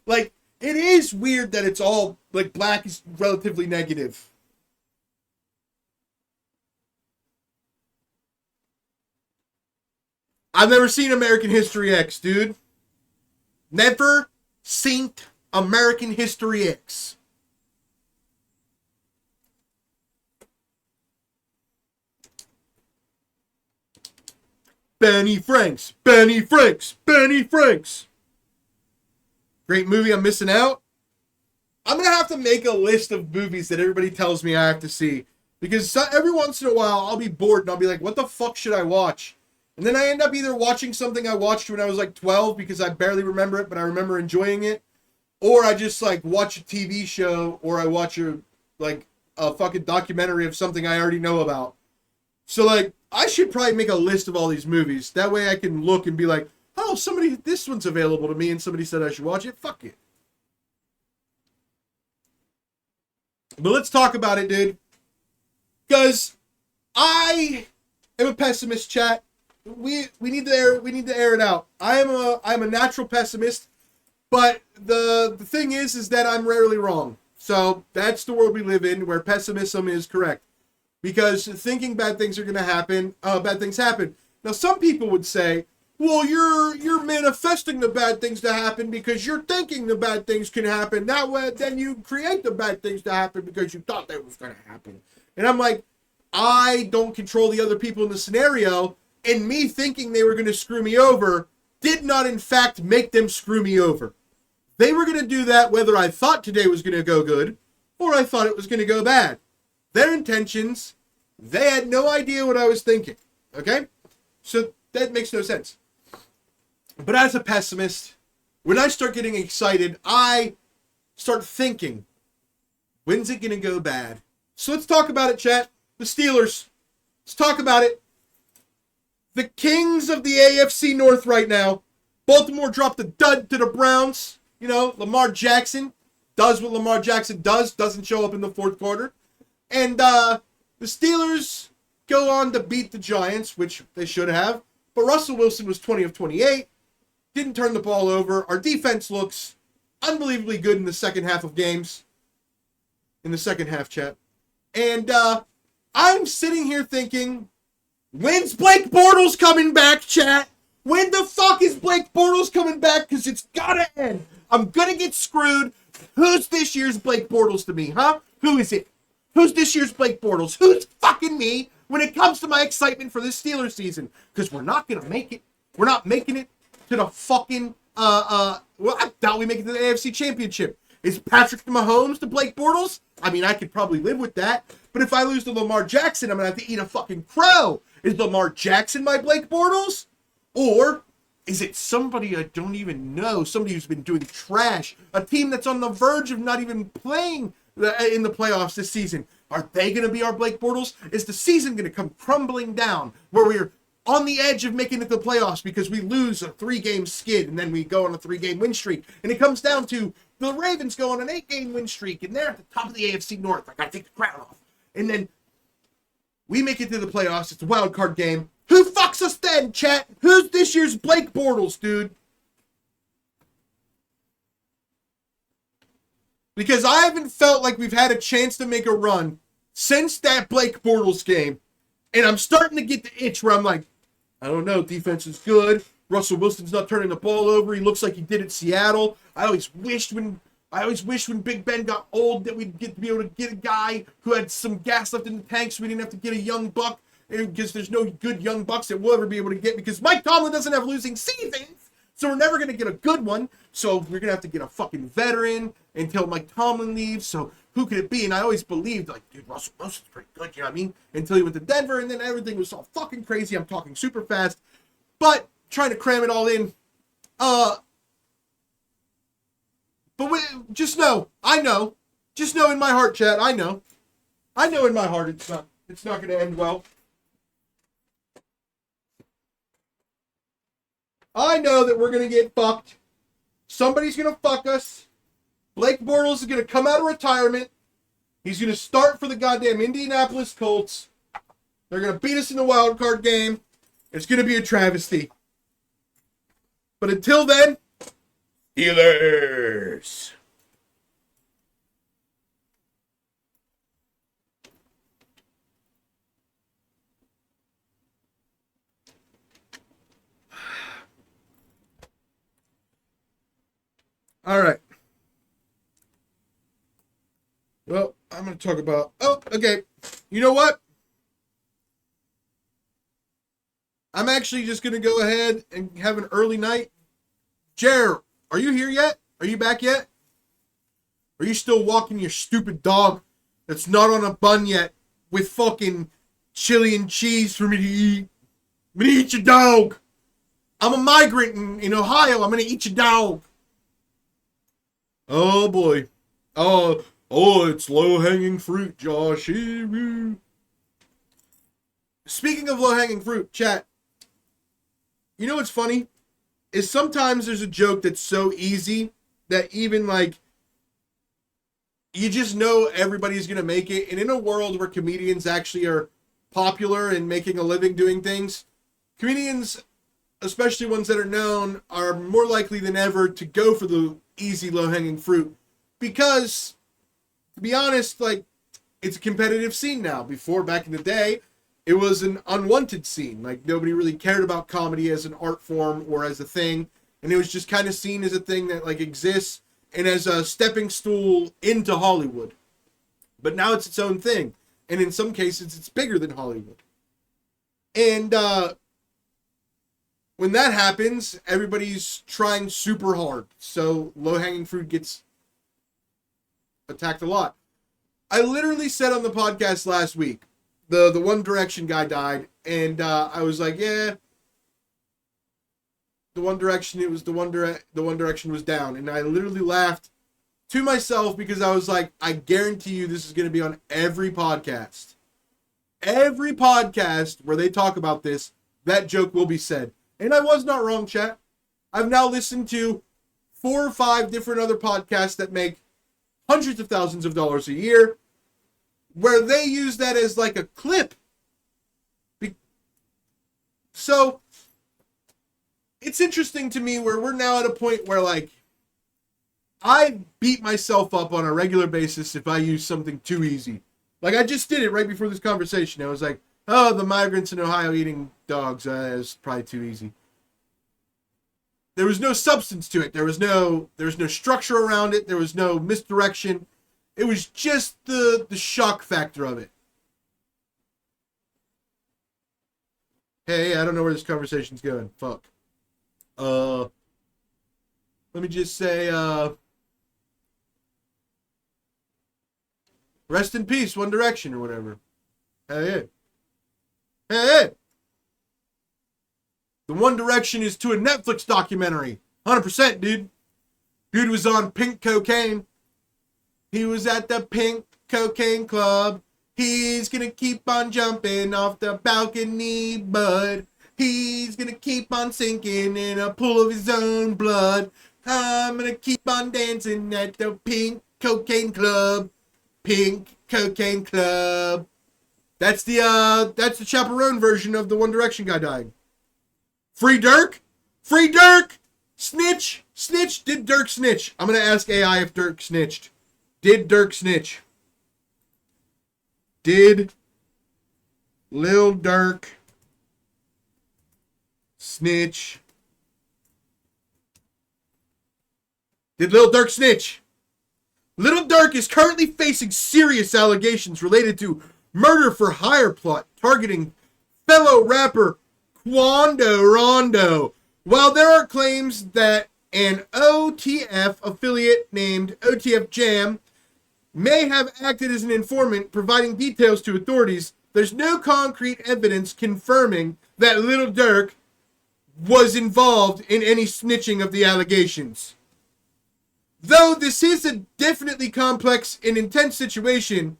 like, it is weird that it's all, like, black is relatively negative. I've never seen American History X, dude. Never seen American History X. Benny Franks. Benny Franks. Benny Franks. Great movie I'm missing out. I'm going to have to make a list of movies that everybody tells me I have to see. Because every once in a while, I'll be bored and I'll be like, what the fuck should I watch? And then I end up either watching something I watched when I was like 12 because I barely remember it, but I remember enjoying it. Or I just like watch a TV show, or I watch a fucking documentary of something I already know about. So like, I should probably make a list of all these movies. That way I can look and be like, oh, this one's available to me and somebody said I should watch it. Fuck it. But let's talk about it, dude. Because I am a pessimist, chat. We need to air it out. I'm a natural pessimist, but the thing is that I'm rarely wrong. So that's the world we live in, where pessimism is correct. Because thinking bad things are going to happen, bad things happen. Now, some people would say, well, you're manifesting the bad things to happen because you're thinking the bad things can happen. That way, then you create the bad things to happen because you thought that was going to happen. And I'm like, I don't control the other people in the scenario, and me thinking they were going to screw me over did not, in fact, make them screw me over. They were going to do that whether I thought today was going to go good or I thought it was going to go bad. Their intentions, they had no idea what I was thinking. Okay? So that makes no sense. But as a pessimist, when I start getting excited, I start thinking, when's it going to go bad? So let's talk about it, chat. The Steelers. Let's talk about it. The kings of the AFC North right now. Baltimore dropped a dud to the Browns. You know, Lamar Jackson does what Lamar Jackson does. Doesn't show up in the fourth quarter. And the Steelers go on to beat the Giants, which they should have. But Russell Wilson was 20 of 28. Didn't turn the ball over. Our defense looks unbelievably good in the second half of games. In the second half, chat. And I'm sitting here thinking, when's Blake Bortles coming back, chat? When the fuck is Blake Bortles coming back? Because it's gotta end. I'm gonna get screwed. Who's this year's Blake Bortles to me, huh? Who is it? Who's this year's Blake Bortles? Who's fucking me when it comes to my excitement for this Steelers season? Because we're not gonna make it. We're not making it to the fucking, well, I doubt we make it to the AFC Championship. Is Patrick Mahomes to Blake Bortles? I mean, I could probably live with that. But if I lose to Lamar Jackson, I'm going to have to eat a fucking crow. Is Lamar Jackson my Blake Bortles? Or is it somebody I don't even know? Somebody who's been doing trash. A team that's on the verge of not even playing in the playoffs this season. Are they going to be our Blake Bortles? Is the season going to come crumbling down where we're on the edge of making it to the playoffs because we lose a 3-game skid and then we go on a 3-game win streak? And it comes down to the Ravens go on an 8-game win streak and they're at the top of the AFC North. I got to take the crown off. And then we make it to the playoffs. It's a wild card game. Who fucks us then, chat? Who's this year's Blake Bortles, dude? Because I haven't felt like we've had a chance to make a run since that Blake Bortles game. And I'm starting to get the itch where I'm like, I don't know, defense is good. Russell Wilson's not turning the ball over. He looks like he did at Seattle. I always wished when Big Ben got old that we'd be able to get a guy who had some gas left in the tank so we didn't have to get a young buck, because there's no good young bucks that we'll ever be able to get because Mike Tomlin doesn't have losing seasons. So we're never going to get a good one. So we're going to have to get a fucking veteran until Mike Tomlin leaves. So who could it be? And I always believed, like, dude, Russell Wilson's pretty good, you know what I mean? Until he went to Denver, and then everything was all fucking crazy. I'm talking super fast. But trying to cram it all in. Just know, I know. Just know in my heart, chat, I know. I know in my heart it's not going to end well. I know that we're going to get fucked. Somebody's going to fuck us. Blake Bortles is going to come out of retirement. He's going to start for the goddamn Indianapolis Colts. They're going to beat us in the wild card game. It's going to be a travesty. But until then, Steelers. All right. Well, I'm going to talk about... Oh, okay. You know what? I'm actually just going to go ahead and have an early night. Jer, are you here yet? Are you back yet? Are you still walking your stupid dog that's not on a bun yet with fucking chili and cheese for me to eat? I'm going to eat your dog. I'm a migrant in Ohio. I'm going to eat your dog. Oh, boy. Oh, it's low-hanging fruit, Josh. Speaking of low-hanging fruit, chat, you know what's funny? is sometimes there's a joke that's so easy that even like you just know everybody's gonna make it. And in a world where comedians actually are popular and making a living doing things, comedians, especially ones that are known, are more likely than ever to go for the easy, low-hanging fruit. Because, to be honest, like, it's a competitive scene now. Before, back in the day, it was an unwanted scene. Like, nobody really cared about comedy as an art form or as a thing. And it was just kind of seen as a thing that, like, exists and as a stepping stool into Hollywood. But now it's its own thing. And in some cases, it's bigger than Hollywood. And, when that happens, everybody's trying super hard. So low-hanging fruit gets attacked a lot. I literally said on the podcast last week, the One Direction guy died, and I was like, yeah, the One Direction was down. And I literally laughed to myself because I was like, I guarantee you this is going to be on every podcast. Every podcast where they talk about this, that joke will be said. And I was not wrong, chat. I've now listened to 4 or 5 different other podcasts that make hundreds of thousands of dollars a year, where they use that as like a clip. So, it's interesting to me where we're now at a point where, like, I beat myself up on a regular basis if I use something too easy. Like, I just did it right before this conversation. I was like, oh, the migrants in Ohio eating dogs. Is probably too easy. There was no substance to it. There was no structure around it. There was no misdirection. It was just the shock factor of it. Hey, I don't know where this conversation's going. Fuck. Let me just say, rest in peace, One Direction or whatever. Hey. Hey! The One Direction is to a Netflix documentary. 100%, dude. Dude was on pink cocaine. He was at the pink cocaine club. He's gonna keep on jumping off the balcony, bud. He's gonna keep on sinking in a pool of his own blood. I'm gonna keep on dancing at the pink cocaine club. Pink cocaine club. That's the chaperone version of the One Direction guy dying. Free Dirk? Free Dirk! Snitch! Snitch! Did Dirk snitch? I'm gonna ask AI if Dirk snitched. Did Dirk snitch? Did Lil Durk snitch? Did Lil Durk snitch? Lil Durk is currently facing serious allegations related to murder for hire plot targeting fellow rapper Quando Rondo. While there are claims that an OTF affiliate named OTF Jam may have acted as an informant providing details to authorities, there's no concrete evidence confirming that Lil Durk was involved in any snitching of the allegations. Though this is a definitely complex and intense situation,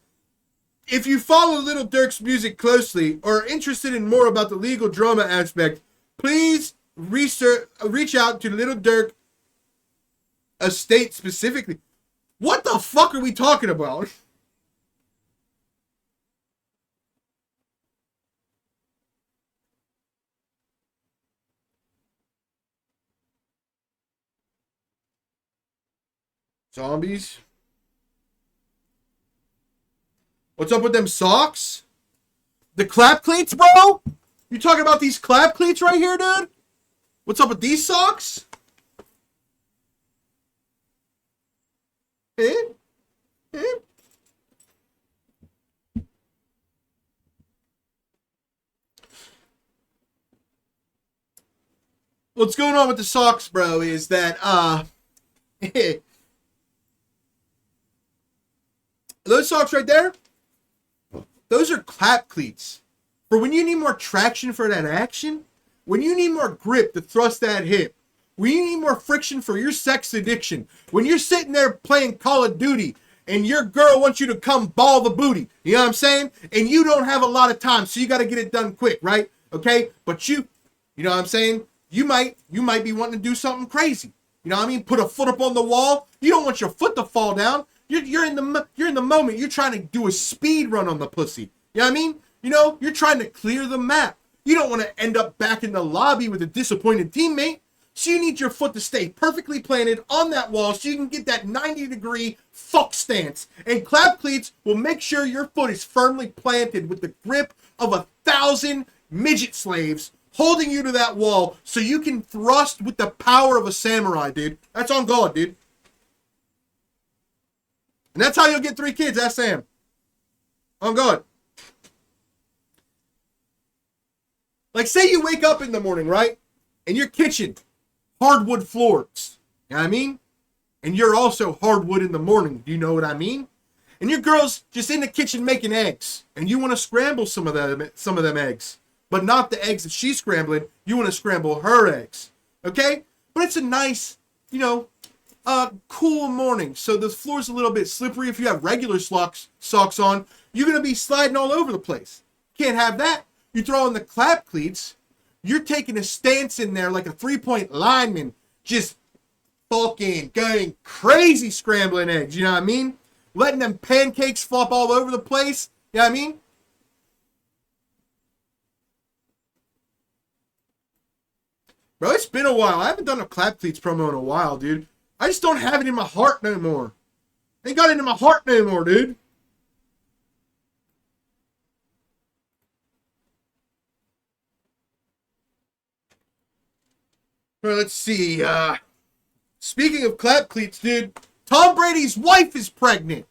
if you follow Lil Durk's music closely or are interested in more about the legal drama aspect, please reach out to Lil Durk estate specifically. What the fuck are we talking about? Zombies? What's up with them socks? The clap cleats, bro? You talking about these clap cleats right here, dude? What's up with these socks? Eh? Eh? What's going on with the socks, bro, is that, those socks right there, those are clap cleats. For when you need more traction for that action, when you need more grip to thrust that hip, when you need more friction for your sex addiction, when you're sitting there playing Call of Duty and your girl wants you to come ball the booty, you know what I'm saying? And you don't have a lot of time, so you got to get it done quick, right? Okay? But you know what I'm saying? you might be wanting to do something crazy. You know what I mean? Put a foot up on the wall. You don't want your foot to fall down. You're in the moment. You're trying to do a speed run on the pussy. You know what I mean? You know, you're trying to clear the map. You don't want to end up back in the lobby with a disappointed teammate. So you need your foot to stay perfectly planted on that wall so you can get that 90-degree fuck stance. And clap cleats will make sure your foot is firmly planted with the grip of 1,000 midget slaves holding you to that wall so you can thrust with the power of a samurai, dude. That's on God, dude. And that's how you'll get 3 kids. That's Sam. On God. Like, say you wake up in the morning, right? And your kitchen, hardwood floors. You know what I mean? And you're also hardwood in the morning. Do you know what I mean? And your girl's just in the kitchen making eggs. And you want to scramble some of them eggs. But not the eggs that she's scrambling. You want to scramble her eggs. Okay? But it's a nice, you know, cool morning. So the floor's a little bit slippery. If you have regular socks on, you're going to be sliding all over the place. Can't have that. You throw in the clap cleats. You're taking a stance in there like a 3-point lineman. Just fucking going crazy scrambling eggs. You know what I mean? Letting them pancakes flop all over the place. You know what I mean? Bro, it's been a while. I haven't done a clap cleats promo in a while, dude. I just don't have it in my heart no more. I ain't got it in my heart no more, dude. All right, let's see. Speaking of clap cleats, dude, Tom Brady's wife is pregnant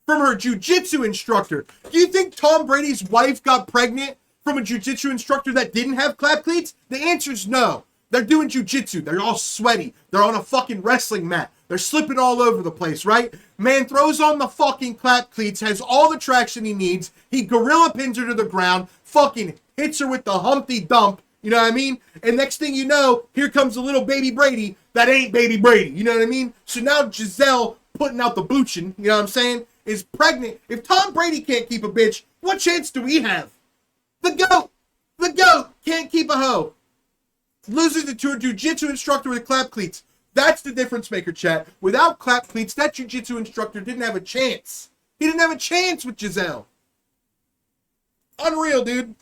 from her jiu-jitsu instructor. Do you think Tom Brady's wife got pregnant from a jiu-jitsu instructor that didn't have clap cleats? The answer is no. They're doing jiu-jitsu. They're all sweaty. They're on a fucking wrestling mat. They're slipping all over the place, right? Man throws on the fucking clap cleats, has all the traction he needs. He gorilla pins her to the ground, fucking hits her with the Humpty Dump. You know what I mean? And next thing you know, here comes a little baby Brady that ain't baby Brady. You know what I mean? So now Giselle, putting out the boochin', you know what I'm saying, is pregnant. If Tom Brady can't keep a bitch, what chance do we have? The GOAT can't keep a hoe. Loses it to a jiu-jitsu instructor with clap cleats. That's the difference maker, chat. Without clap cleats, that jiu-jitsu instructor didn't have a chance. He didn't have a chance with Giselle. Unreal, dude.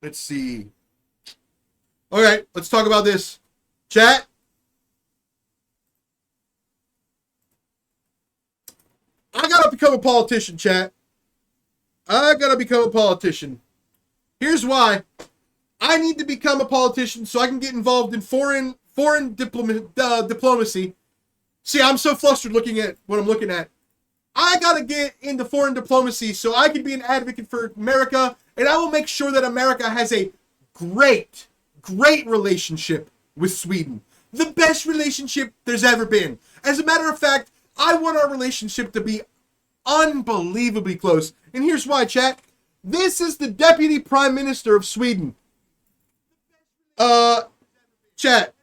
Let's see. All right, let's talk about this. Chat. I gotta become a politician, chat. I gotta become a politician. Here's why. I need to become a politician so I can get involved in foreign diplomacy. See, I'm so flustered looking at what I'm looking at. I gotta get into foreign diplomacy so I can be an advocate for America, and I will make sure that America has a great relationship with Sweden. The best relationship there's ever been. As a matter of fact, I want our relationship to be unbelievably close. And here's why, chat. This is the Deputy Prime Minister of Sweden. Chat.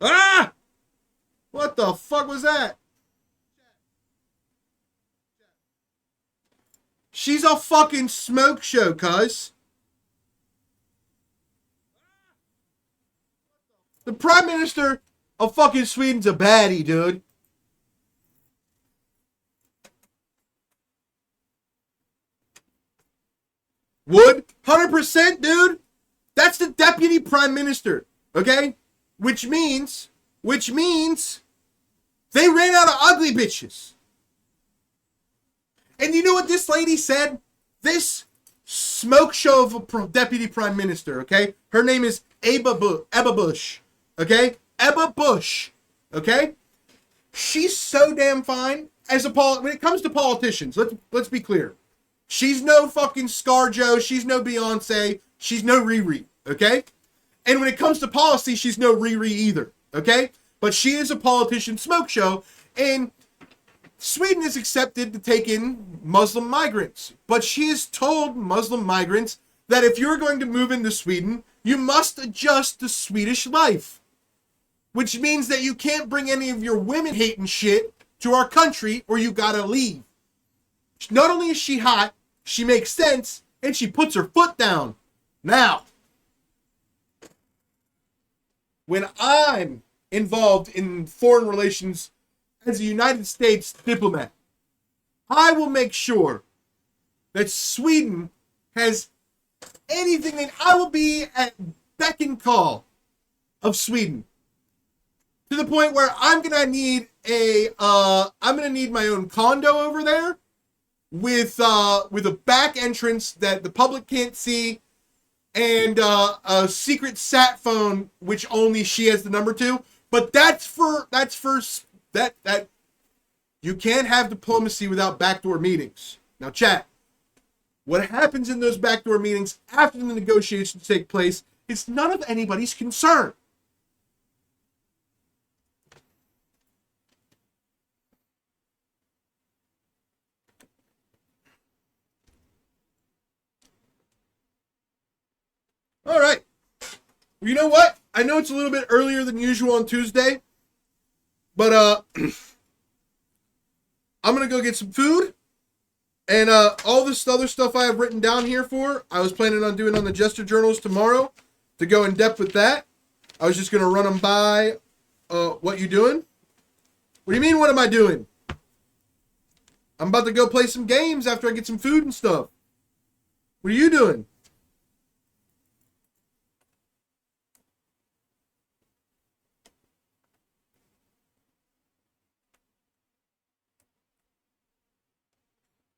Ah! What the fuck was that? She's a fucking smoke show, cuz. The Prime Minister of fucking Sweden's a baddie, dude. Would? 100%, dude. That's the Deputy Prime Minister, okay? Which means they ran out of ugly bitches. And you know what this lady said? This smoke show of a Deputy Prime Minister, okay? Her name is Ebba Busch, okay? Ebba Busch, okay? She's so damn fine as a when it comes to politicians. Let's be clear. She's no fucking ScarJo. She's no Beyonce. She's no Riri, okay? And when it comes to policy, she's no Riri either, okay? But she is a politician smoke show, and Sweden is accepted to take in Muslim migrants. But she has told Muslim migrants that if you're going to move into Sweden, You must adjust to Swedish life, which means that you can't bring any of your women hating shit to our country or you gotta leave. Not only is she hot, she makes sense, and she puts her foot down. Now, when I'm involved in foreign relations as a United States diplomat, I will make sure that Sweden has anything that I will be at beck and call of Sweden. To the point where I'm gonna need my own condo over there with a back entrance that the public can't see, and a secret sat phone which only she has the number to. But that you can't have diplomacy without backdoor meetings. Now, chat. What happens in those backdoor meetings after the negotiations take place is none of anybody's concern. All right. You know what? I know it's a little bit earlier than usual on Tuesday, but I'm going to go get some food. And all this other stuff I have written down here I was planning on doing on the Jester Journals tomorrow to go in depth with that. I was just going to run them by. What you doing? What do you mean, what am I doing? I'm about to go play some games after I get some food and stuff. What are you doing?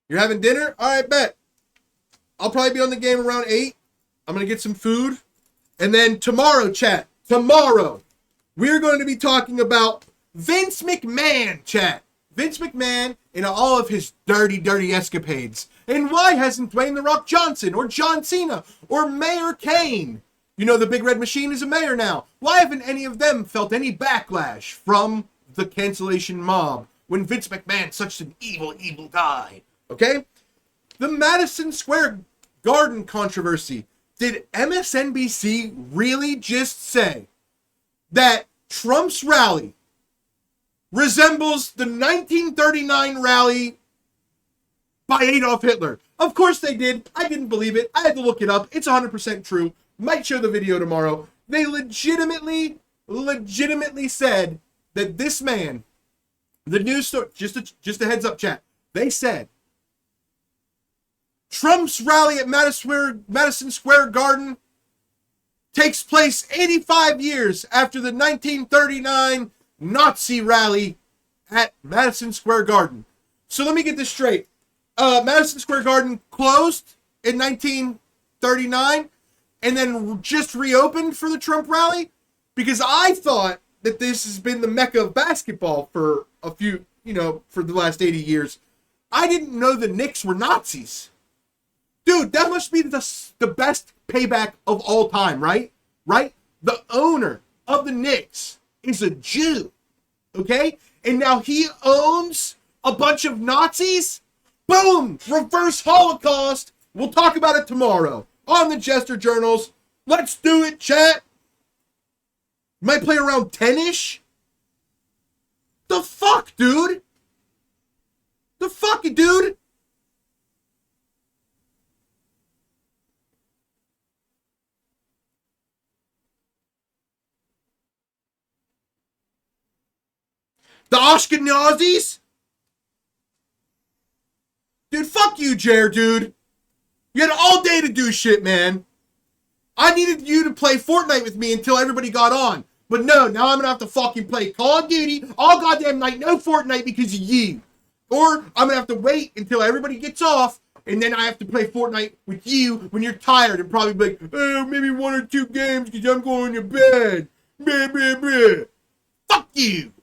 You're having dinner? All right, bet. I'll probably be on the game around 8. I'm going to get some food. And then tomorrow, chat, we're going to be talking about Vince McMahon, chat. Vince McMahon in all of his dirty, dirty escapades. And why hasn't Dwayne The Rock Johnson or John Cena or Mayor Kane, you know, the Big Red Machine is a mayor now. Why haven't any of them felt any backlash from the cancellation mob when Vince McMahon's such an evil, evil guy? Okay? The Madison Square Garden controversy. Did MSNBC really just say that Trump's rally resembles the 1939 rally by Adolf Hitler? Of course they did. I didn't believe it. I had to look it up. It's 100% true. Might show the video tomorrow. They legitimately said that this man, the news story, just a heads up, chat. They said Trump's rally at Madison Square Garden takes place 85 years after the 1939 Nazi rally at Madison Square Garden. So let me get this straight. Madison Square Garden closed in 1939 and then just reopened for the Trump rally? Because I thought that this has been the mecca of basketball for a few, for the last 80 years. I didn't know the Knicks were Nazis. Dude, that must be the best payback of all time, right? Right? The owner of the Knicks is a Jew, okay? And now he owns a bunch of Nazis? Boom! Reverse Holocaust! We'll talk about it tomorrow on the Jester Journals. Let's do it, chat! Might play around 10-ish? The fuck, dude? The fuck, dude? The Ashkenazis? Dude, fuck you, Jer, dude. You had all day to do shit, man. I needed you to play Fortnite with me until everybody got on. But no, now I'm gonna have to fucking play Call of Duty all goddamn night, no Fortnite because of you. Or I'm gonna have to wait until everybody gets off, and then I have to play Fortnite with you when you're tired and probably be like, oh, maybe 1 or 2 games because I'm going to bed. Blah, blah, blah. Fuck you.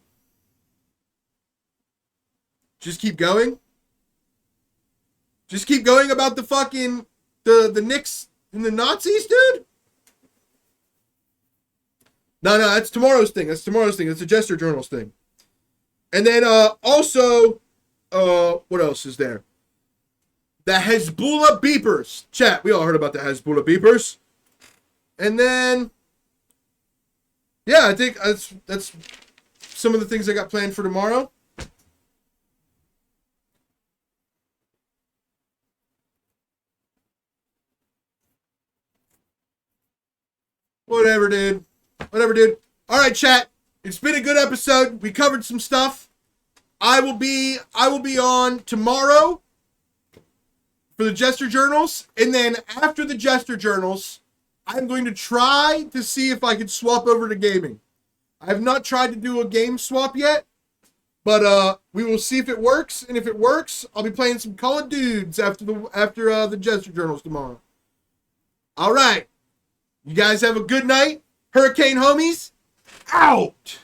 Just keep going? Just keep going about the fucking, the Knicks and the Nazis, dude? No, that's tomorrow's thing. That's the Jester Journals thing. And then, also, what else is there? The Hezbollah beepers. Chat, we all heard about the Hezbollah beepers. And then, yeah, I think that's some of the things I got planned for tomorrow. Whatever, dude. Whatever, dude. All right, chat. It's been a good episode. We covered some stuff. I will be on tomorrow for the Jester Journals, and then after the Jester Journals, I'm going to try to see if I can swap over to gaming. I have not tried to do a game swap yet, but we will see if it works, and if it works, I'll be playing some Call of Dudes after the Jester Journals tomorrow. All right. You guys have a good night. Hurricane homies, out!